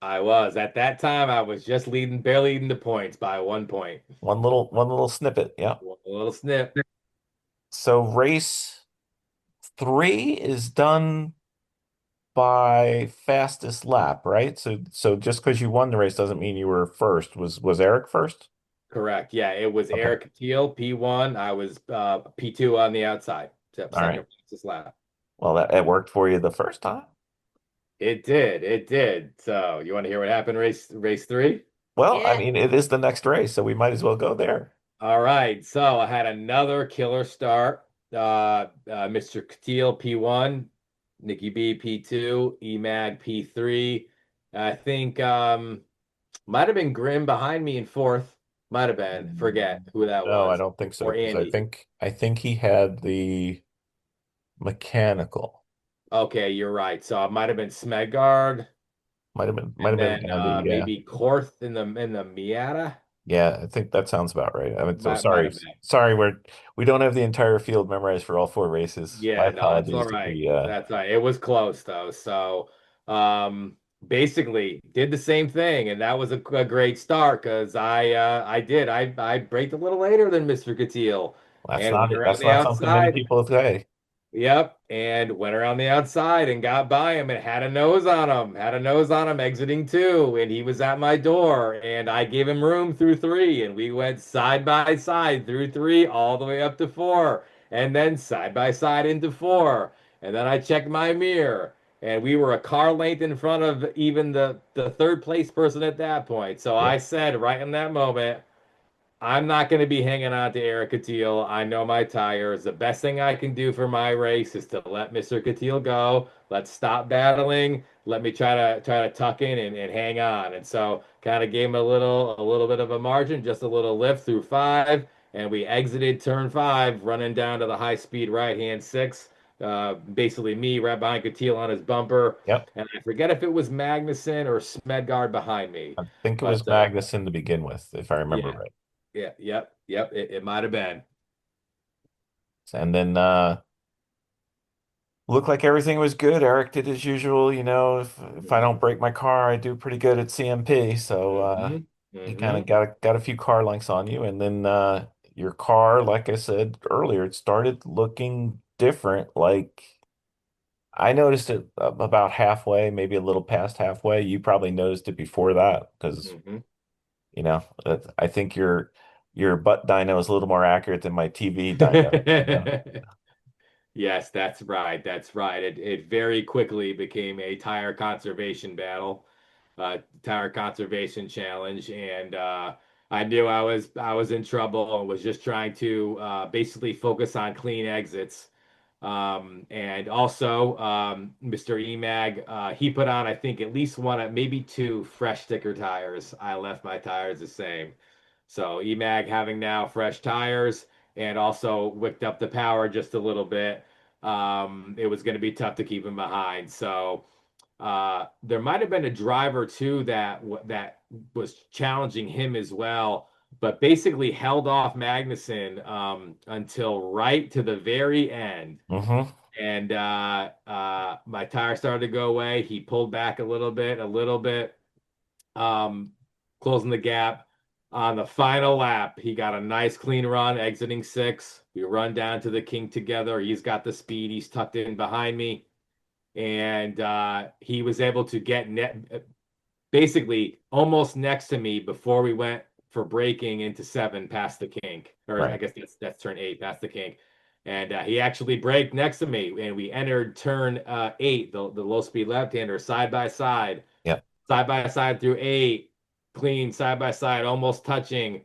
I was at that time. I was just barely leading the points by 1 point. One little snippet. Yeah. One little snip. So race three is done by fastest lap, right? So just because you won the race doesn't mean you were first. Was Eric first? Correct. Yeah, it was Okay. Eric Teal, P1. I was P2 on the outside. Except All right. second fastest lap. Well, that it worked for you the first time. It did. It did. So you want to hear what happened race three? Well, I Yeah. mean, it is the next race, so we might as well go there. All right. So I had another killer start. Mr. Teal, P1, Nikki B, P2, EMAG, P3. I think might have been Grim behind me in fourth. Might have been. Forget who that No, I was. don't think so, Or because I Andy. think I think he had the mechanical. Okay, you're right. So it might have been Smedgard. Might And have been then Andy. Yeah. maybe Korth in the Miata. Yeah, I think that sounds about right. I mean, so Might sorry. have been. Sorry, we don't have the entire field memorized for all four races. My Yeah, no, that's all apologies if right. we That's right. It was close though. So basically did the same thing, and that was a great start because I braked a little later than Mr. Catil and went around that's the not something many outside. people say. Yep, and went around the outside and got by him and had a nose on him. Had a nose on him exiting two, and he was at my door, and I gave him room through three, and we went side by side through three all the way up to four, and then side by side into four, and then I checked my mirror, and we were a car length in front of even the third place person at that point. So Yeah. I said right in that moment. I'm not going to be hanging on to Eric Catil. I know my tires. The best thing I can do for my race is to let Mr. Catil go. Let's stop battling. Let me try to tuck in and hang on. And so kind of gave him a little bit of a margin, just a little lift through five, and we exited turn five, running down to the high speed right hand six. Basically me right behind Catil on his bumper. Yep. And I forget if it was Magnuson or Smedgard behind me. I think it was But Magnuson to begin with, if I remember yeah. right. Yeah, yep. It might have been. And then looked like everything was good. Eric did as usual. If I don't break my car, I do pretty good at CMP. So Hmm. he kind Hmm. of got a few car links on you, and then your car, like I said earlier, it started looking different. Like I noticed it about halfway, maybe a little past halfway. You probably noticed it before that because Hmm. I think your butt dyno is a little more accurate than my TV dyno. Yes, that's right. That's right. It very quickly became a tire conservation battle, tire conservation challenge, and I knew I was in trouble and was just trying to basically focus on clean exits. And also, Mr. EMAG, he put on, I think, at least one, maybe two fresh sticker tires. I left my tires the same. So EMAG having now fresh tires and also wicked up the power just a little bit. It was going to be tough to keep him behind. So there might have been a driver too that was challenging him as well, but basically held off Magnussen until right to the very end. Hmm. And my tire started to go away. He pulled back a little bit, um, closing the gap. On the final lap, he got a nice clean run, exiting six. We run down to the King together. He's got the speed. He's tucked in behind me, and he was able to get basically almost next to me before we went for braking into seven past the kink, or I Right. guess that's turn eight past the kink. And he actually braked next to me, and we entered turn eight, the low speed left hander, Yep. side by side through eight, clean side by side, almost touching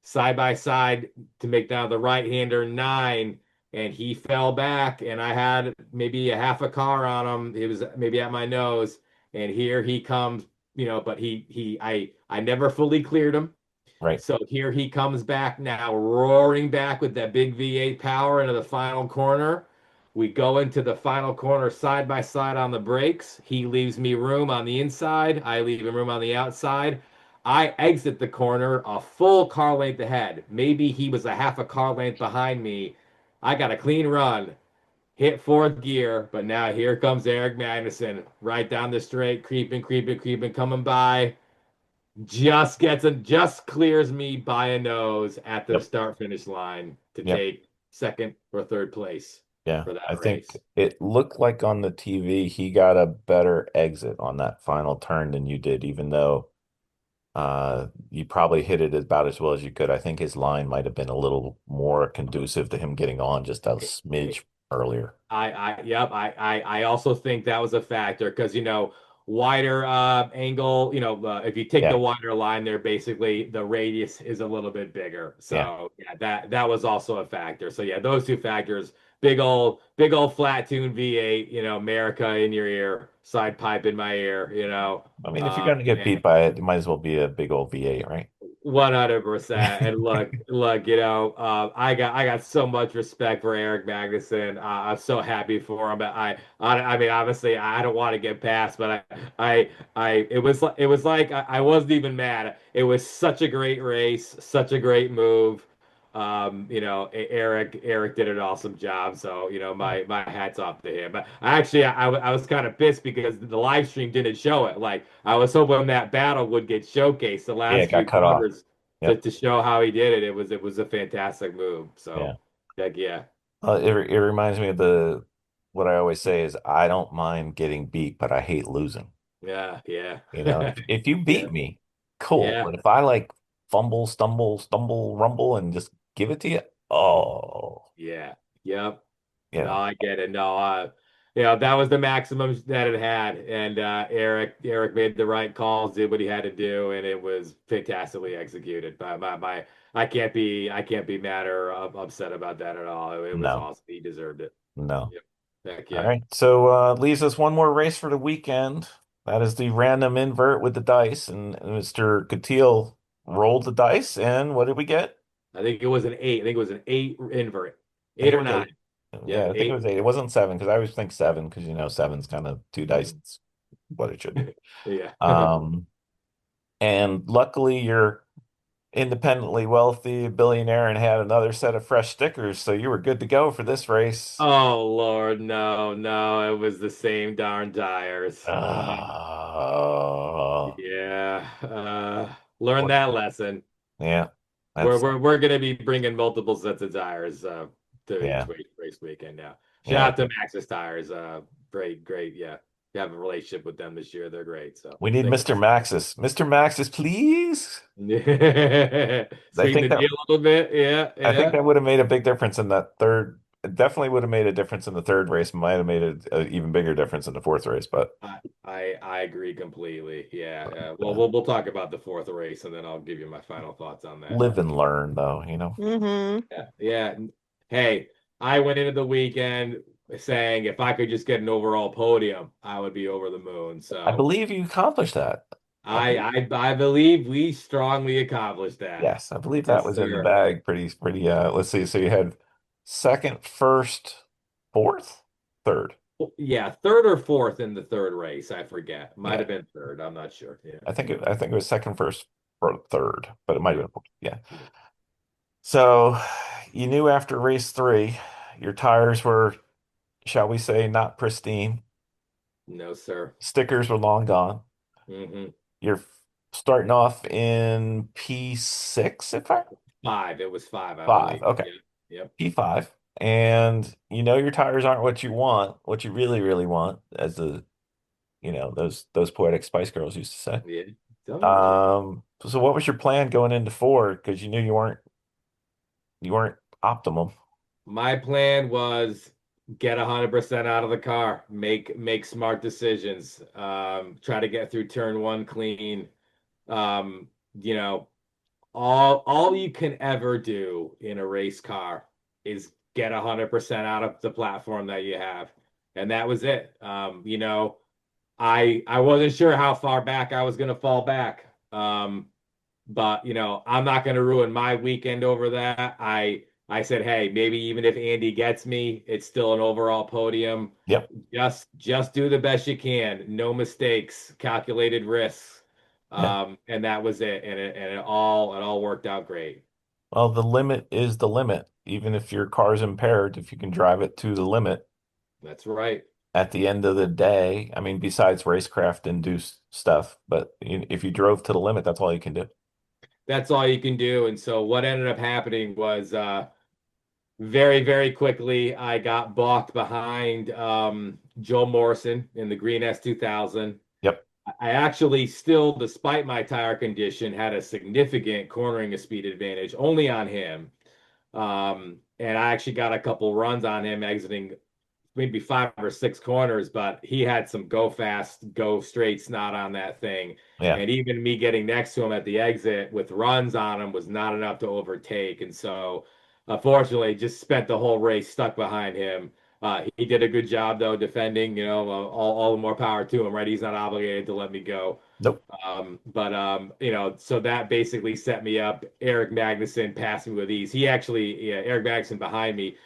side by side to make now the right hander nine, and he fell back, and I had maybe a half a car on him. It was maybe at my nose, and here he comes, but I never fully cleared him. Right. So here he comes back now, roaring back with that big V8 power into the final corner. We go into the final corner side by side on the brakes. He leaves me room on the inside. I leave him room on the outside. I exit the corner a full car length ahead. Maybe he was a half a car length behind me. I got a clean run, hit fourth gear, but now here comes Eric Magnussen right down the straight, creeping, coming by. Just clears me by a nose at the Yep. start finish line to Yep. take second or third place Yeah. for I that think race. it looked like on the TV he got a better exit on that final turn than you did, even though you probably hit it about as well as you could. I think his line might have been a little more conducive to him getting on just a smidge earlier. Yep, I also think that was a factor because wider angle, if you take the Yeah. wider line there, basically the radius is a little bit bigger. Yeah. So yeah, that was also a factor. So yeah, those two factors, big old flat tune V8, America in your ear, side pipe in my ear, I mean, if you're going to get and beat by it, it might as well be a big old V8, right? 100%. And look, I got so much respect for Eric Magnussen. I'm so happy for him. But I mean, obviously, I don't want to get past, but it was like I wasn't even mad. It was such a great race, such a great move. Eric did an awesome job. So, my hats off to him. But actually, I was kind of pissed because the live stream didn't show it. Like I was hoping that battle would get showcased the Yeah, last it got few cut off. quarters to, Yep. to show how he did it. It was a fantastic move. Yeah. So, heck yeah. It reminds me of the what I always say is I don't mind getting beat, but I hate losing. Yeah, yeah. If you Yeah. beat me, cool. Yeah. But if I like fumble, stumble, rumble, and just give it to you, oh, Yeah. Yep. you No, know, I get it. No, that was the maximum that it had, and Eric made the right calls, did what he had to do, and it was fantastically executed. I can't be mad or upset about that at all. It was no, awesome. He deserved it. no. Yep. Heck All yeah. right. So leaves us one more race for the weekend. That is the random invert with the dice, and Mr. Catil rolled the dice, and what did we get? I think it was an eight. I think it was an eight invert, I think eight it or was nine. eight. Yeah, Yep, I think it eight. was eight. It wasn't seven because I always think seven because seven's kind of two dice. Mhm. It's what it should be. Yeah. Um, and luckily independently wealthy billionaire and had another set of fresh stickers, so you were good to go for this race. Oh Lord, no, no, it was the same darn tires. Oh, Yeah, learn what? that lesson. Yeah, We're that's we're we're gonna be bringing multiple sets of tires to each yeah, race weekend now. yeah. Shout out to Maxxis Tires. Great, great. Yeah, you have a relationship with them this year. They're great. So We need thank Mr. Maxis. Mr. Maxis, please. you. I Sweeten think the that deal a little bit. Yeah, I think yeah. that would have made a big difference in that third. It definitely would have made a difference in the third race. Might have made a even bigger difference in the fourth race, but, I agree completely. Yeah. but Well, we'll talk about the fourth race, and then I'll give you my final thoughts on that. live and learn, though, you know. Mm-hmm. Yeah. Yeah. Hey, I went into the weekend saying if I could just get an overall podium, I would be over the moon. I So believe you accomplished that. I I believe, I, I believe we strongly accomplished that. yes, I believe that Yes, was in the sir. bag. Pretty. Let's see. So you had second, first, fourth, third. Yeah, third or fourth in the third race. I forget. Might Yeah, have been third. I'm not sure. Yeah. I think it was second, first, or third, but it might Yeah. have been fourth. Yeah. Yeah. So you knew after race three, your tires were, shall we say, not pristine. No, sir. Stickers were long gone. Hmm. You're starting off in P6, if I Five. It was five, I five. believe. Okay. Yeah. Yep. P5. And you know your tires aren't what you want, what you really, really want, as those poetic Spice Girls used to say. Yeah. Don't mention it. So what was your plan going into four? Because you knew you weren't optimum. My plan was get 100% out of the car, make smart decisions, try to get through turn one clean. Um, you know, all you can ever do in a race car is get 100% out of the platform that you have. And that was it. I wasn't sure how far back I was going to fall back. But I'm not going to ruin my weekend over that. I said, hey, maybe even if Andy gets me, it's still an overall podium. Yep. Just do the best you can. No mistakes, calculated risks. Yeah. And that was it. And it all worked out great. Well, the limit is the limit. Even if your car's impaired, if you can drive it to the limit That's right. at the end of the day, I mean, besides racecraft induced stuff, but if you drove to the limit, that's all you can do. That's all you can do. And so what ended up happening was very, very quickly, I got balked behind Joe Morrison in the Green S2000. Yep. I actually still, despite my tire condition, had a significant cornering speed advantage only on him. And I actually got a couple runs on him exiting maybe five or six corners, but he had some go fast, go straight snot on that thing. Yeah. And even me getting next to him at the exit with runs on him was not enough to overtake. And so, unfortunately, just spent the whole race stuck behind him. He did a good job though defending. All the more power to him, right? He's not obligated to let me go. Nope. But so that basically set me up. Eric Magnuson passed me with ease. Yeah, Eric Magnuson behind me.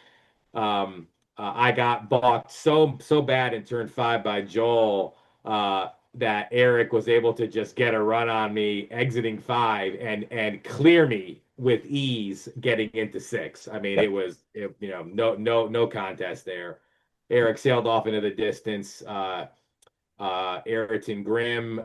I got balked so bad in turn five by Joel that Eric was able to just get a run on me exiting five and clear me with ease getting into six. I mean, Yep. no contest there. Eric sailed off into the distance. Ayrton Grimm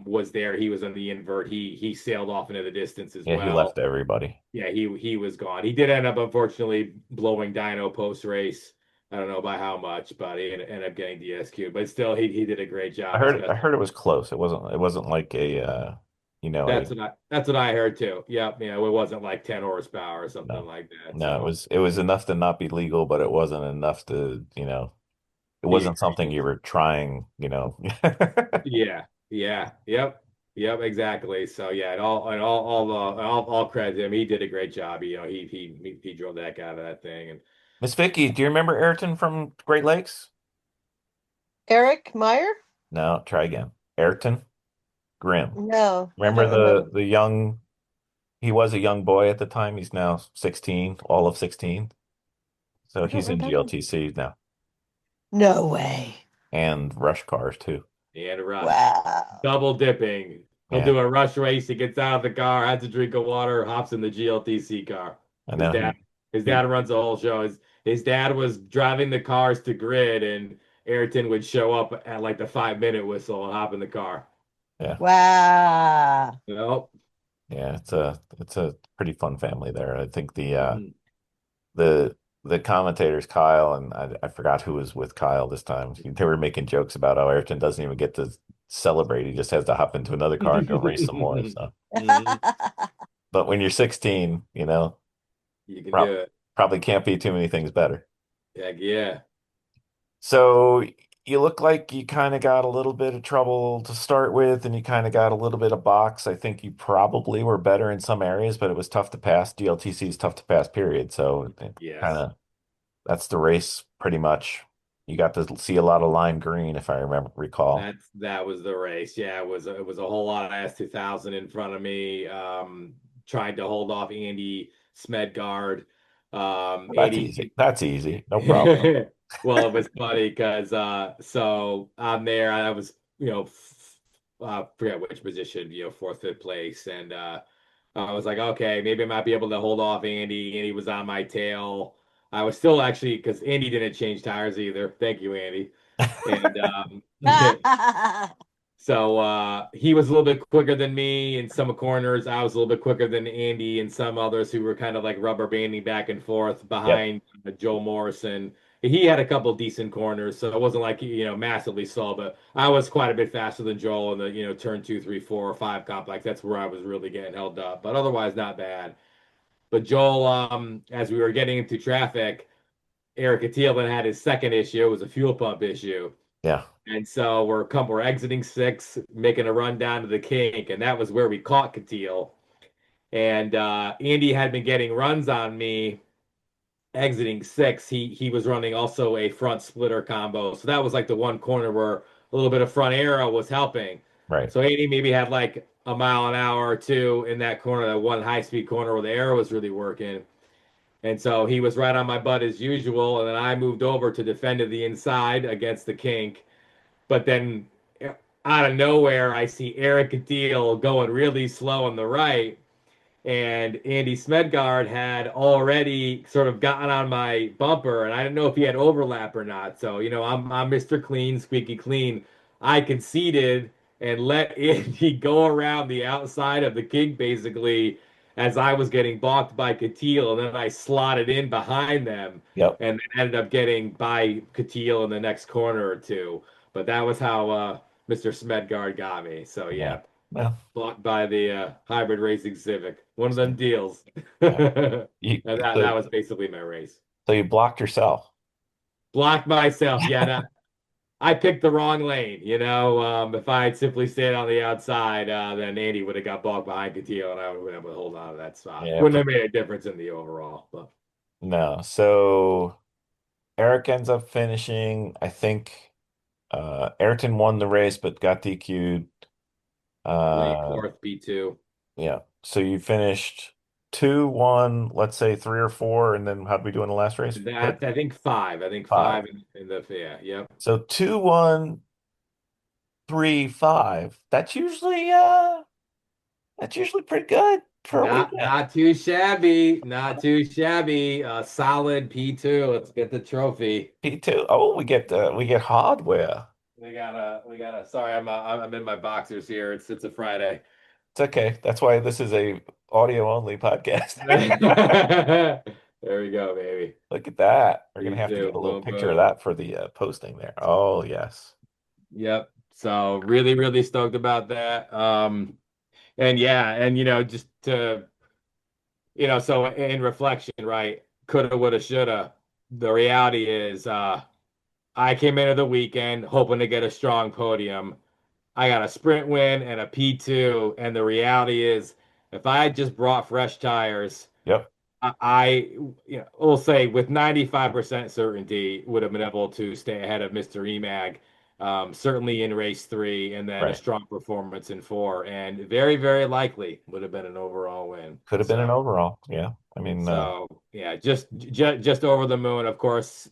was there. He was on the invert. He sailed off into the distance as Yeah, he well. left everybody. Yeah, he was gone. He did end up unfortunately blowing dyno post race. I don't know by how much, but he ended up getting DSQ. But still, he did a great I job, heard I especially. heard it was close. It wasn't like That's what I heard too. Yep, it wasn't like 10 horsepower or something no. like that. No, it So was it was enough to not be legal, but it wasn't enough to, it be wasn't something egregious. you were trying. Yeah, yeah, yep, exactly. So yeah, all credit to him. He did a great job. He drove the heck out of that thing, and Miss Vicky, do you remember Ayrton from Great Lakes? Eric Meyer? No, try again. Ayrton Grimm. No, I Remember don't remember. the young, he was a young boy at the time. He's now 16, all of 16. So I don't he's in remember. GLTC now No way. and rush cars too. Rush Wow. double dipping. He'll Yeah, do a rush race. He gets out of the car, has a drink of water, hops in the GLTC car. I His know dad, his he dad runs the whole show. His dad was driving the cars to grid, and Ayrton would show up at like the 5 minute whistle and hop in the car. yeah. Wow. Nope. Yeah, it's a pretty fun family there. I think Mhm. the the commentators, Kyle, and I forgot who was with Kyle this time. They were making jokes about how Ayrton doesn't even get to celebrate. He just has to hop into another car and go race some more. So, Mhm. but when you're 16, You can do prob it. probably can't be too many things better. Heck yeah. So you look like you kind of got a little bit of trouble to start with, and you kind of got a little bit of box. I think you probably were better in some areas, but it was tough to pass. GLTC is tough to pass, period. So kind Yes. of that's the race pretty much. You got to see a lot of lime green, if I recall. That was the race. Yeah, it was a whole lot of S2000 in front of me. Tried to hold off Andy Smedgard. That's easy. That's easy. No problem. Well, it was funny because so I'm there. I was, forget which position, fourth, fifth place, and I was like, okay, maybe I might be able to hold off Andy. Andy was on my tail. I was still actually because Andy didn't change tires either. Thank you, Andy. And so he was a little bit quicker than me in some corners. I was a little bit quicker than Andy and some others who were kind of like rubber banding back and forth Yep. behind Joe Morrison. He had a couple decent corners, so it wasn't like massively slow, but I was quite a bit faster than Joel in the turn 2, 3, 4, 5 complex. That's where I was really getting held up, but otherwise not bad. But Joel, as we were getting into traffic, Eric Attilan had his second issue. It was a fuel pump issue. Yeah. And so we're exiting six, making a run down to the kink, and that was where we caught Catil. And Andy had been getting runs on me exiting six. He was running also a front splitter combo. So that was like the one corner where a little bit of front aero was helping. Right. So Andy maybe had like a mile an hour or two in that corner, that one high speed corner where the aero was really working. And so he was right on my butt as usual. And then I moved over to defend to the inside against the kink. But then out of nowhere, I see Eric Deal going really slow on the right. And Andy Smedgard had already sort of gotten on my bumper, and I didn't know if he had overlap or not. So, I'm Mr. Clean, squeaky clean. I conceded and let Andy go around the outside of the kink basically as I was getting balked by Catil, and then I slotted in behind them Yep. and then ended up getting by Catil in the next corner or two. But that was how Mr. Smedgard got me. So Yeah. yeah, Well, blocked by the hybrid racing Civic. One of them deals. yeah. And You that was basically my race. so you blocked yourself. Blocked myself. Yeah, I picked the wrong lane. If I had simply stayed on the outside, then Andy would have got blocked behind Castillo, and I would have been able to hold on to that spot. Yeah. Wouldn't have made a difference in the overall. But No. So Eric ends up finishing. I think Ayrton won the race but got DQ'd. three, Uh, fourth, B2. yeah. So you finished 2, 1, let's say 3 or 4, and then how'd we do in the last race? That I think five. I think 5. five in the yeah. Yep. So 2, 1, 3, 5. That's usually pretty good for a weekend. Not too shabby. Not too shabby. Solid P2. Let's get the trophy. P2. Oh, we get hardware. We got a. Sorry, I'm in my boxers here. It's a Friday. It's okay. That's why this is a audio only podcast. There we go, baby. Look at that. We're gonna have to P2. get a little Boom, picture of boom. that for the posting there. Oh yes. Yep. So really, really stoked about that. And yeah, and just to so in reflection, right? Coulda, woulda, shoulda. The reality is, I came into the weekend hoping to get a strong podium. I got a sprint win and a P2, and the reality is, if I had just brought fresh tires, Yep. I we'll say with 95% certainty would have been able to stay ahead of Mr. Emag, certainly in race three, and then a Right. strong performance in four, and very, very likely would have been an overall win. Could have been an So, overall. Yeah. I mean, so yeah, just over the moon. Of course,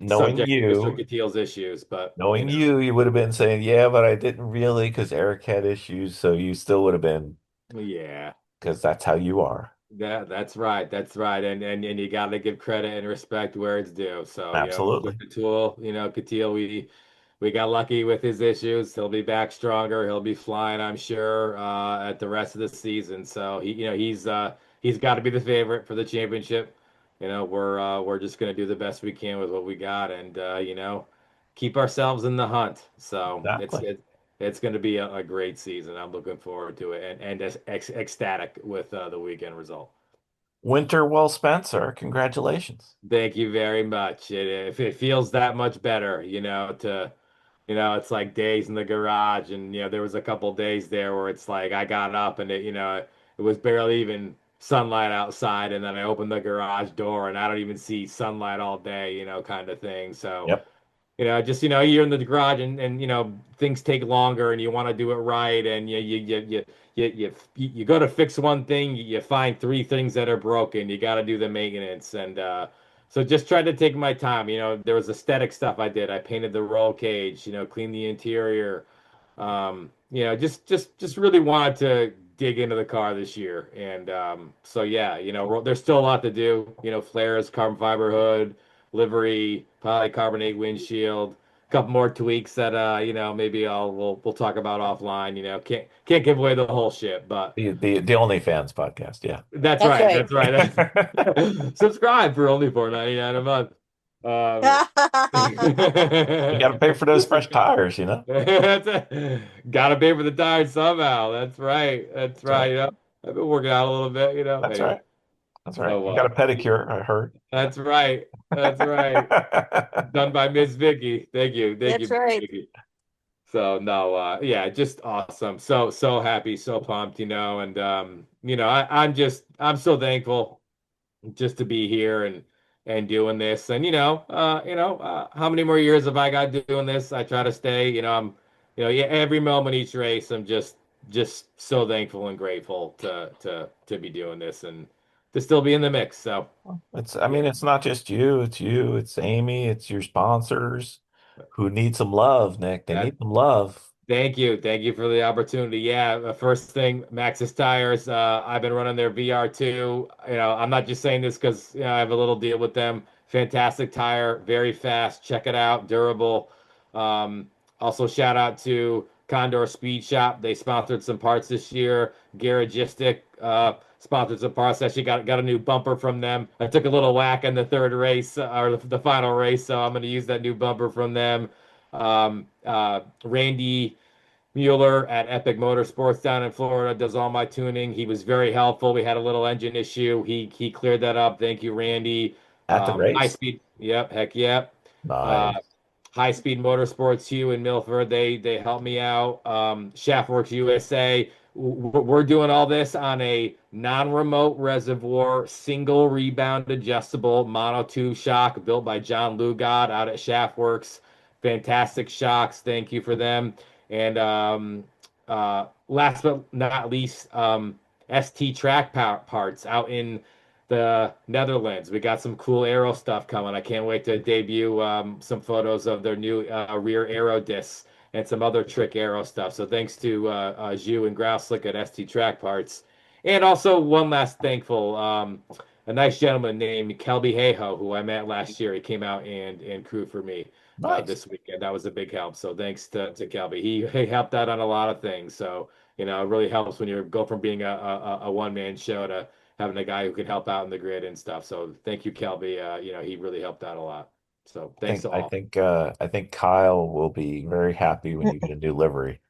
knowing subject to Mr. you, Catil's issues, but knowing you, you would have been saying, yeah, but I didn't really because Eric had issues. So you still would have been yeah. because that's how you are. That's right. That's right. And you got to give credit and respect where it's due. So, Mr. Absolutely. Catul, Catil, we got lucky with his issues. He'll be back stronger. He'll be flying, I'm sure, at the rest of the season. So he's got to be the favorite for the championship. We're just gonna do the best we can with what we got, and keep ourselves in the hunt. So Exactly. it's going to be a great season. I'm looking forward to it, and ecstatic with the weekend result. Winter well spent, sir. Congratulations. Thank you very much. If it feels that much better, it's like days in the garage, and there was a couple days there where it's like I got up and it was barely even sunlight outside, and then I opened the garage door and I don't even see sunlight all day, kind of thing. So. Yep. You're in the garage and things take longer and you want to do it right and you go to fix one thing, you find three things that are broken. You got to do the maintenance and so just tried to take my time. There was aesthetic stuff I did. I painted the roll cage, cleaned the interior. Just really wanted to dig into the car this year. And so yeah, there's still a lot to do. Flares, carbon fiber hood, livery, polycarbonate windshield, a couple more tweaks that maybe we'll talk about offline. Can't give away the whole shit, but The OnlyFans podcast. Yeah. that's That's right. right. That's right. Subscribe for only $4.99 a month. Um, You got to pay for those fresh tires, you know? Gotta pay for the tires somehow. That's right. That's That's right. right. I've been working out a little bit, That's Anyway, right. That's right. so You got a pedicure, I heard. that's right. That's right. Done by Miss Vicky. Thank you. Thank you, That's Miss right. Vicky. So no, yeah, just awesome. So happy, so pumped, and I'm so thankful just to be here and doing this. And how many more years have I got doing this? I try to stay, yeah, every moment each race, I'm just so thankful and grateful to be doing this and to still be in the mix. So I yeah. mean, it's not just you, it's Amy, it's your sponsors who need some love, Nick. They That need some love. Thank you. Thank you for the opportunity. Yeah, the first thing, Maxxis tires. I've been running their VR2. I'm not just saying this because I have a little deal with them. Fantastic tire, very fast. Check it out, durable. Um, Also, shout out to Condor Speed Shop. They sponsored some parts this year. GarageHistic sponsored some parts. Actually, got a new bumper from them. I took a little whack in the third race or the final race, so I'm going to use that new bumper from them. Randy Mueller at Epic Motorsports down in Florida does all my tuning. He was very helpful. We had a little engine issue. He cleared that up. Thank you, Randy. At the High race. speed. Yep. Heck yep. Uh, Nice. High Speed Motorsports, Hugh and Milford, they helped me out. Shaftworks USA, we're doing all this on a non-remote reservoir, single rebound adjustable mono tube shock built by John Lugod out at Shaftworks. Fantastic shocks. Thank you for them. And last but not least, ST track parts out in the Netherlands. We got some cool aero stuff coming. I can't wait to debut some photos of their new rear aero discs and some other trick aero stuff. So thanks to Zhu and Grouslick at ST Track Parts. And also one last thankful, a nice gentleman named Kelby Hayho, who I met last year. He came out and crewed for me Nice. this weekend. That was a big help. So thanks to Kelby. He helped out on a lot of things. So, it really helps when you go from being a one-man show to having a guy who can help out in the grid and stuff. So thank you, Kelby. He really helped out a lot. So I thanks think to I all. think I think Kyle will be very happy when you get a new livery.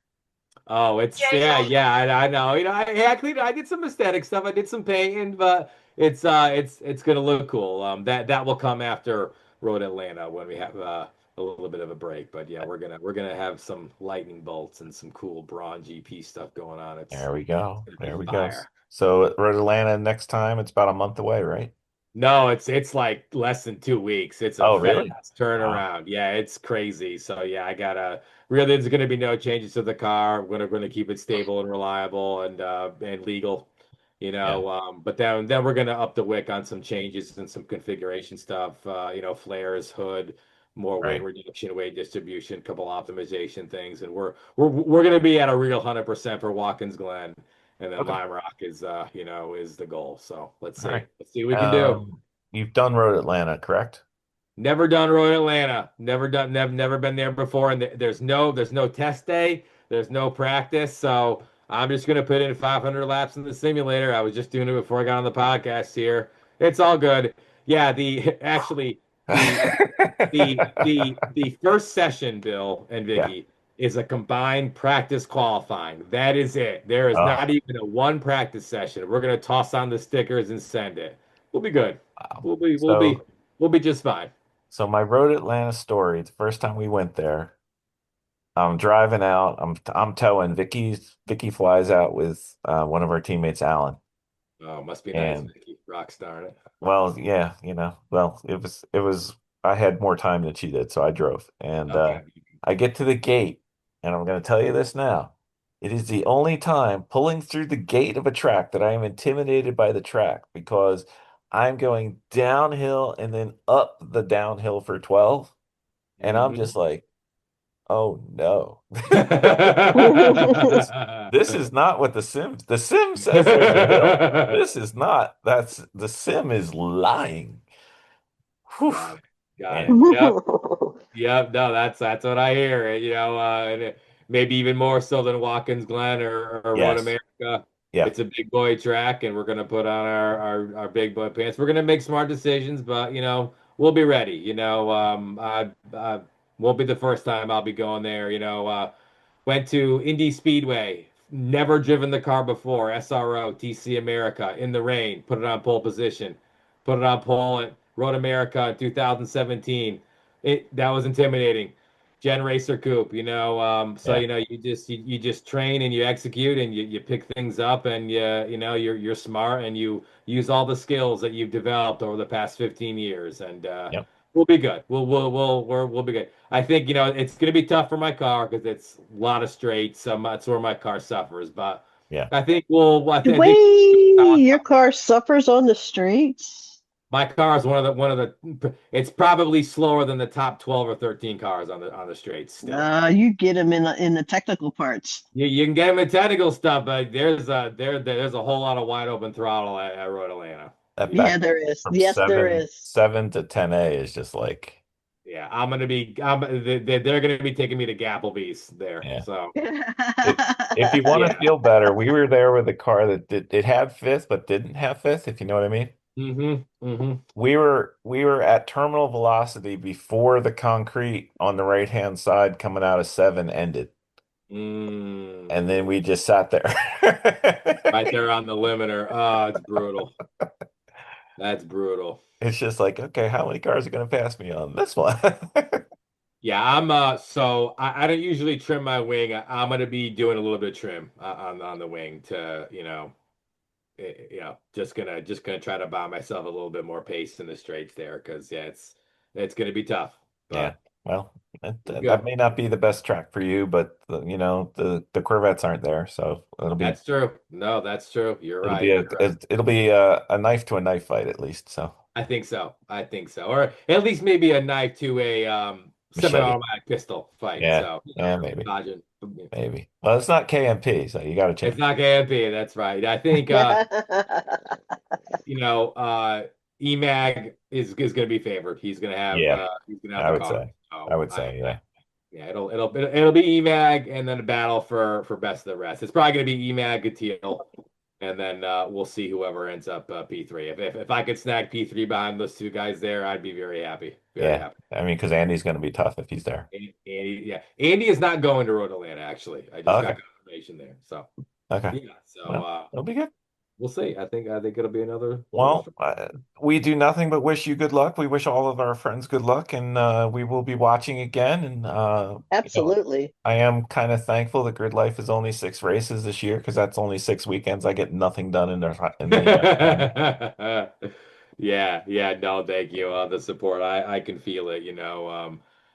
Oh, yeah, I know. I did some aesthetic stuff. I did some painting, but it's gonna look cool. That will come after Road Atlanta when we have a little bit of a break. But yeah, we're gonna have some lightning bolts and some cool Braun GP stuff going on. There we It's go. gonna be There we go. fire. So at Road Atlanta next time, it's about a month away, right? No, it's like less than 2 weeks. It's a Oh, really? fast Wow. turnaround. Yeah, it's crazy. So yeah, I gotta really there's gonna be no changes to the car. We're gonna keep it stable and reliable and legal, Yeah. But then we're gonna up the wick on some changes and some configuration stuff. Flares, hood, more weight Right. reduction, weight distribution, couple optimization things, and we're going to be at a real 100% for Watkins Glen, and then Okay. Lime Rock is is the goal. So All right. let's see what we can do. You've done Road Atlanta, correct? Never done Road Atlanta. Never been there before. And there's no test day. There's no practice. So I'm just gonna put in 500 laps in the simulator. I was just doing it before I got on the podcast here. It's all good. Yeah, the actually the the first session, Bill and Yeah. Vicky, is a combined practice qualifying. That is it. There is Oh, not even a one practice session. We're gonna toss on the stickers and send it. We'll be good. wow. We'll be we'll be So, we'll be just fine. so my Road Atlanta story, the first time we went there, I'm driving out. I'm towing. Vicky flies out with one of our teammates, Alan. Oh, must be nice, And Vicky. Rock star it. well, yeah, well, it was I had more time than she did, so I drove. And Okay. I get to the gate, and I'm going to tell you this now. It is the only time pulling through the gate of a track that I am intimidated by the track because I'm going downhill and then up the downhill for 12, and I'm Hmm. just like, oh no. This this is not what the sim says there's a hill. This is not. That's the sim is lying. Whew. Got it. Got Man. it. Yep. Yep. No, that's what I hear. And maybe even more so than Watkins Glen or Road Yes. America. Yeah. It's a big boy track, and we're gonna put on our big boy pants. We're gonna make smart decisions, but we'll be ready. I won't be the first time I'll be going there. Went to Indy Speedway, never driven the car before, SRO, TC America, in the rain, put it on pole position, put it on pole at Road America in 2017. That was intimidating. Gen Racer Coupe, so Yeah. you just train and you execute and you pick things up and you're smart and you use all the skills that you've developed over the past 15 years and Yep. we'll be good. We'll be good. I think it's going to be tough for my car because it's a lot of straights. That's where my car suffers. But Yeah. I think we'll. The I way think your car suffers on the streets. my car is one of the. It's probably slower than the top 12 or 13 cars on the straights still. You get them in the technical parts. You can get them in technical stuff, but there's a whole lot of wide open throttle at Road Atlanta. That Yeah, back there is. from Yes, there seven is. seven to 10A is just like, Yeah, they're gonna be taking me to Gapplebee's there. yeah. So If you want to yeah. feel better, we were there with a car that it had fifth but didn't have fifth, if you know what I mean. Mm-hmm. We were at terminal velocity before the concrete on the right-hand side coming out of seven ended. And then Mm. we just sat there. Right there on the limiter. Oh, it's brutal. That's brutal. It's just like, okay, how many cars are going to pass me on this one? Yeah, so I don't usually trim my wing. I'm gonna be doing a little bit of trim on the wing to, just gonna try to buy myself a little bit more pace in the straights there because yeah, it's gonna be tough. Yeah. But Well, we're that good. may not be the best track for you, but the Corvettes aren't there, so That's true. No, that's true. You're it'll be right. a You're right. it'll be a knife to a knife fight at least. So I think so. I think so. Or at least maybe a knife to a machete. semi-automatic pistol fight. Yeah. So, Yeah, maybe. dodging. Maybe. Well, it's not KMP, so you got to It's change. not KMP, that's right. I think you know, EMAG is gonna be favored. Yeah, He's gonna have I the would car. say. I So would say, yeah. yeah, it'll be EMAG and then a battle for best of the rest. It's probably gonna be EMAG Gatil, and then we'll see whoever ends up P3. If I could snag P3 behind those two guys there, I'd be very happy. Very Yeah. happy. I mean, because Andy's going to be tough if he's there. Andy, yeah. Andy is not going to Road Atlanta, actually. I just got Okay. confirmation there. So Okay. yeah. So Well, it'll be good. we'll see. I think it'll be another Well, we do nothing but wish you good luck. We wish all of our friends good luck, and we will be watching again. And Absolutely. I am kind of thankful that Grid Life is only 6 races this year because that's only 6 weekends. I get nothing done in the Yeah, yeah, no, thank you. The support, I can feel it,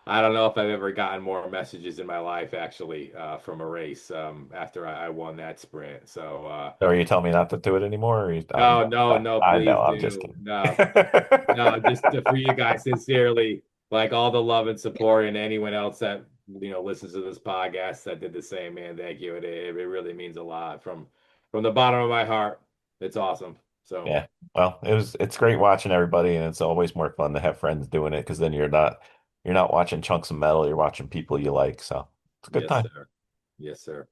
I don't know if I've ever gotten more messages in my life actually from a race after I won that sprint. So Or you tell me not to do it anymore. no, no, no, I know. please I'm just do. kidding. No, no, just for you guys, sincerely, Like all the love and support, and anyone else that listens to this podcast that did the same, man. Thank you. It really means a lot from the bottom of my heart. It's awesome. So Yeah. Well, it's great watching everybody, and it's always more fun to have friends doing it because then you're not watching chunks of metal, you're watching people you like. So it's a good yes, time. sir. Yes, sir.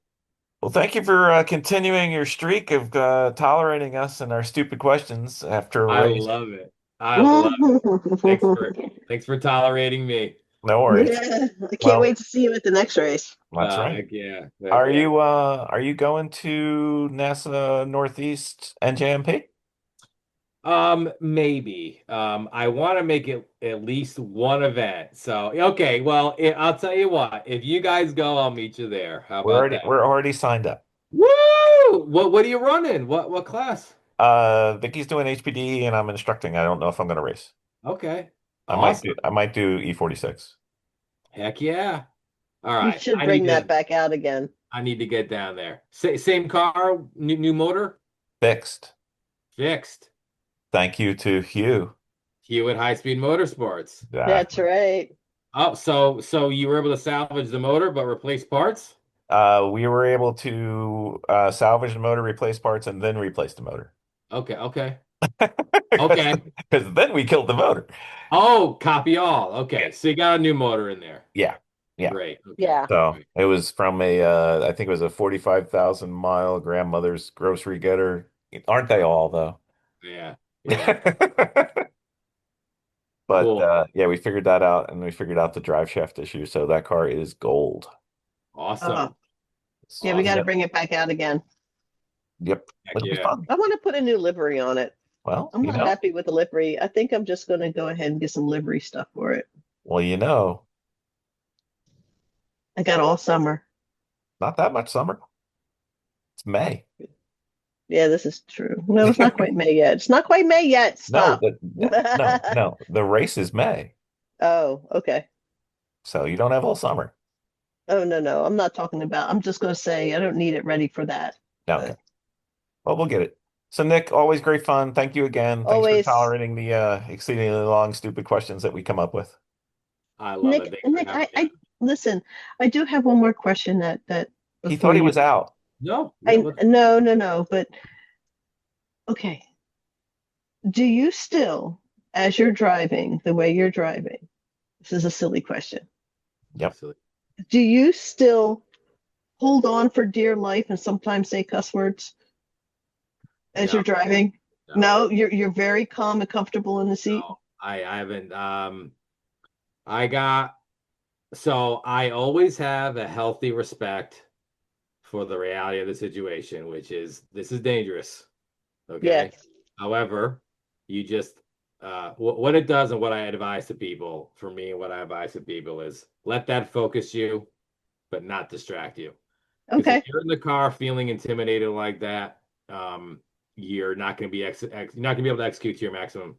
Well, thank you for continuing your streak of tolerating us and our stupid questions after a I race. love it. I love it. Thanks for tolerating me. No worries. Yeah, I can't Well, wait to see you at the next race. that's right. Heck yeah. Heck Are yeah. you going to NASA Northeast NJMP? Maybe. I want to make it at least one event. So, okay, well, I'll tell you what. If you guys go, I'll meet you there. How We're about already that? we're already signed up. Woo! What are you running? What class? Vicky's doing HPD and I'm instructing. I don't know if I'm going to race. Okay. I might do Awesome. I might do E46. Heck yeah. All You right. should bring that back out again. I need to get down there. Same car, new motor, Fixed. fixed. Thank you to Hugh. Hewitt High Speed Motorsports. That's Exactly. right. Oh, so you were able to salvage the motor but replace parts? We were able to salvage the motor, replace parts, and then replace the motor. Okay, okay. Because Okay. then we killed the motor. Oh, copy all. Okay, so you got a new motor in there. Yeah. Yeah. Great. Okay. Yeah. So Great. it was from I think it was a 45,000 mile grandmother's grocery getter. Aren't they all though? Yeah. Yeah. But Cool. yeah, we figured that out and we figured out the drive shaft issue. So that car is gold. Oh, Awesome. yeah, we got to Awesome. Yep. bring it back out again. Yep. Heck It'll be yeah. fun. I want to put a new livery on it. Well, I'm not happy with the livery. I think I'm just going to go ahead and get some livery stuff for it. well, I got all summer. not that much summer. It's May. Yeah, this is true. No, it's not quite May yet. It's not quite May yet. No, Stop. no. The race is May. Oh, okay. So you don't have all summer. Oh, no, no. I'm not talking about. I'm just going to say I don't need it ready for that. Okay. Well, we'll get it. So Nick, always great fun. Thank you again. Thanks for Always, tolerating the exceedingly long, stupid questions that we come up with. I love it. Nick. Thanks for Nick, having I me. listen. I do have one more question that He before thought he you. was out. No, I no, no, no, no. But okay. Do you still, as you're driving, the way you're driving? This is a silly question. Yep. Do you still hold on for dear life and sometimes say cuss words as no, you're driving? no, No, you're very calm and comfortable in the seat. no. I haven't. I got so I always have a healthy respect for the reality of the situation, which is this is dangerous. Okay. Yes. However, you just what it does and what I advise to people, for me, and what I advise to people is let that focus you, but not distract you. Because if Okay. you're in the car feeling intimidated like that, you're not going to be you're not going to be able to execute to your maximum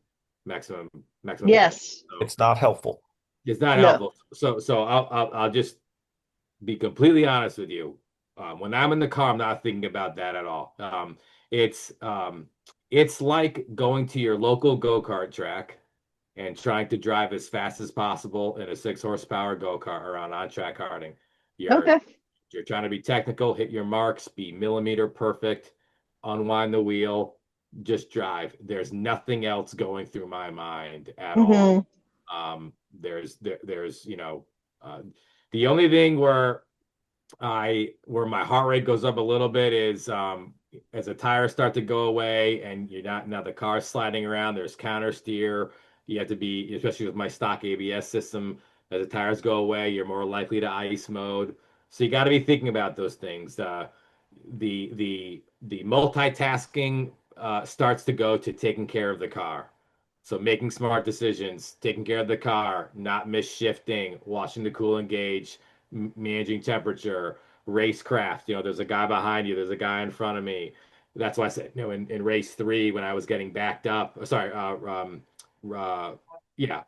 potential. Yes. So It's not helpful. it's not No. helpful. So I'll just be completely honest with you. When I'm in the car, I'm not thinking about that at all. It's it's like going to your local go-kart track and trying to drive as fast as possible in a 6 horsepower go-kart around on-track karting. You're Okay. you're trying to be technical, hit your marks, be millimeter perfect, unwind the wheel, just drive. There's nothing else going through my mind at all. Hmm. There's the only thing where my heart rate goes up a little bit is as the tires start to go away and you're not now the car's sliding around, there's counter steer. You have to be, especially with my stock ABS system, as the tires go away, you're more likely to ice mode. So you got to be thinking about those things. The multitasking starts to go to taking care of the car. So making smart decisions, taking care of the car, not misshifting, watching the coolant gauge, managing temperature, racecraft. There's a guy behind you, there's a guy in front of me. That's why I said, in race three, when I was getting backed up, sorry, yeah,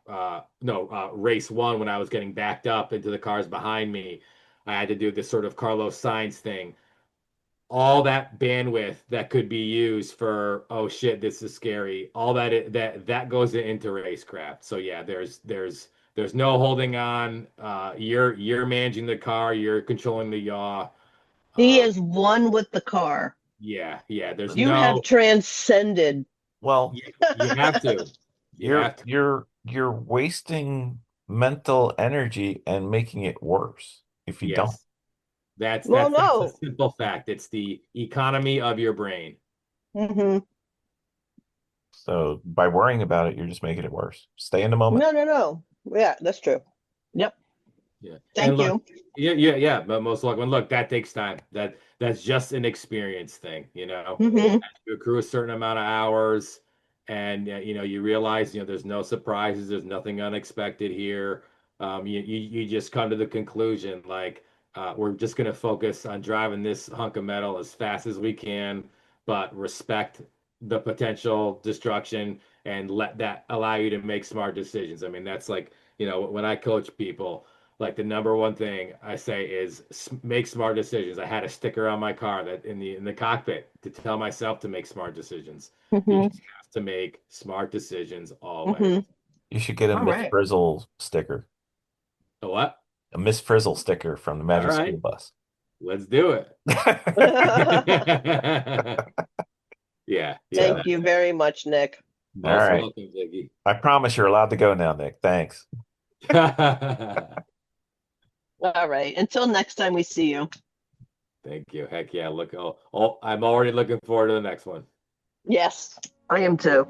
no, race one, when I was getting backed up into the cars behind me, I had to do this sort of Carlos Sainz thing. All that bandwidth that could be used for, oh shit, this is scary. All that goes into racecraft. So yeah, there's There's no holding on. You're managing the car. You're controlling the yaw. He Um, is one with the car. yeah, yeah. There's You have no. transcended. Well, You have to. You you're have to. you're wasting mental energy and making it worse if you don't. Yes. That's Well, that's a no. simple fact. It's the economy of your brain. Hmm. So by worrying about it, you're just making it worse. Stay in the moment. No, no, no. Yeah, that's true. Yep. Yeah. And Thank look, you. yeah. But most likely, look, that takes time. That's just an experience thing, you know. Hmm. You accrue a certain amount of hours, and you realize, there's no surprises, there's nothing unexpected here. You just come to the conclusion, like, we're just gonna focus on driving this hunk of metal as fast as we can, but respect the potential destruction and let that allow you to make smart decisions. I mean, that's like, when I coach people, like the number one thing I say is make smart decisions. I had a sticker on my car that in the cockpit to tell myself to make smart decisions. You Hmm. just have to make smart decisions always. Hmm. You should get a All Miss right. Frizzle sticker. A what? A Miss Frizzle sticker from the All Magic School right, Bus. let's do it. Yeah, yeah. So, Thank you very much, Nick. all Most right. welcome, Ziggy. I promise you're allowed to go now, Nick. Thanks. All right. Until next time we see you. Thank you. Heck yeah. Look, I'm already looking forward to the next one. Yes, I am too.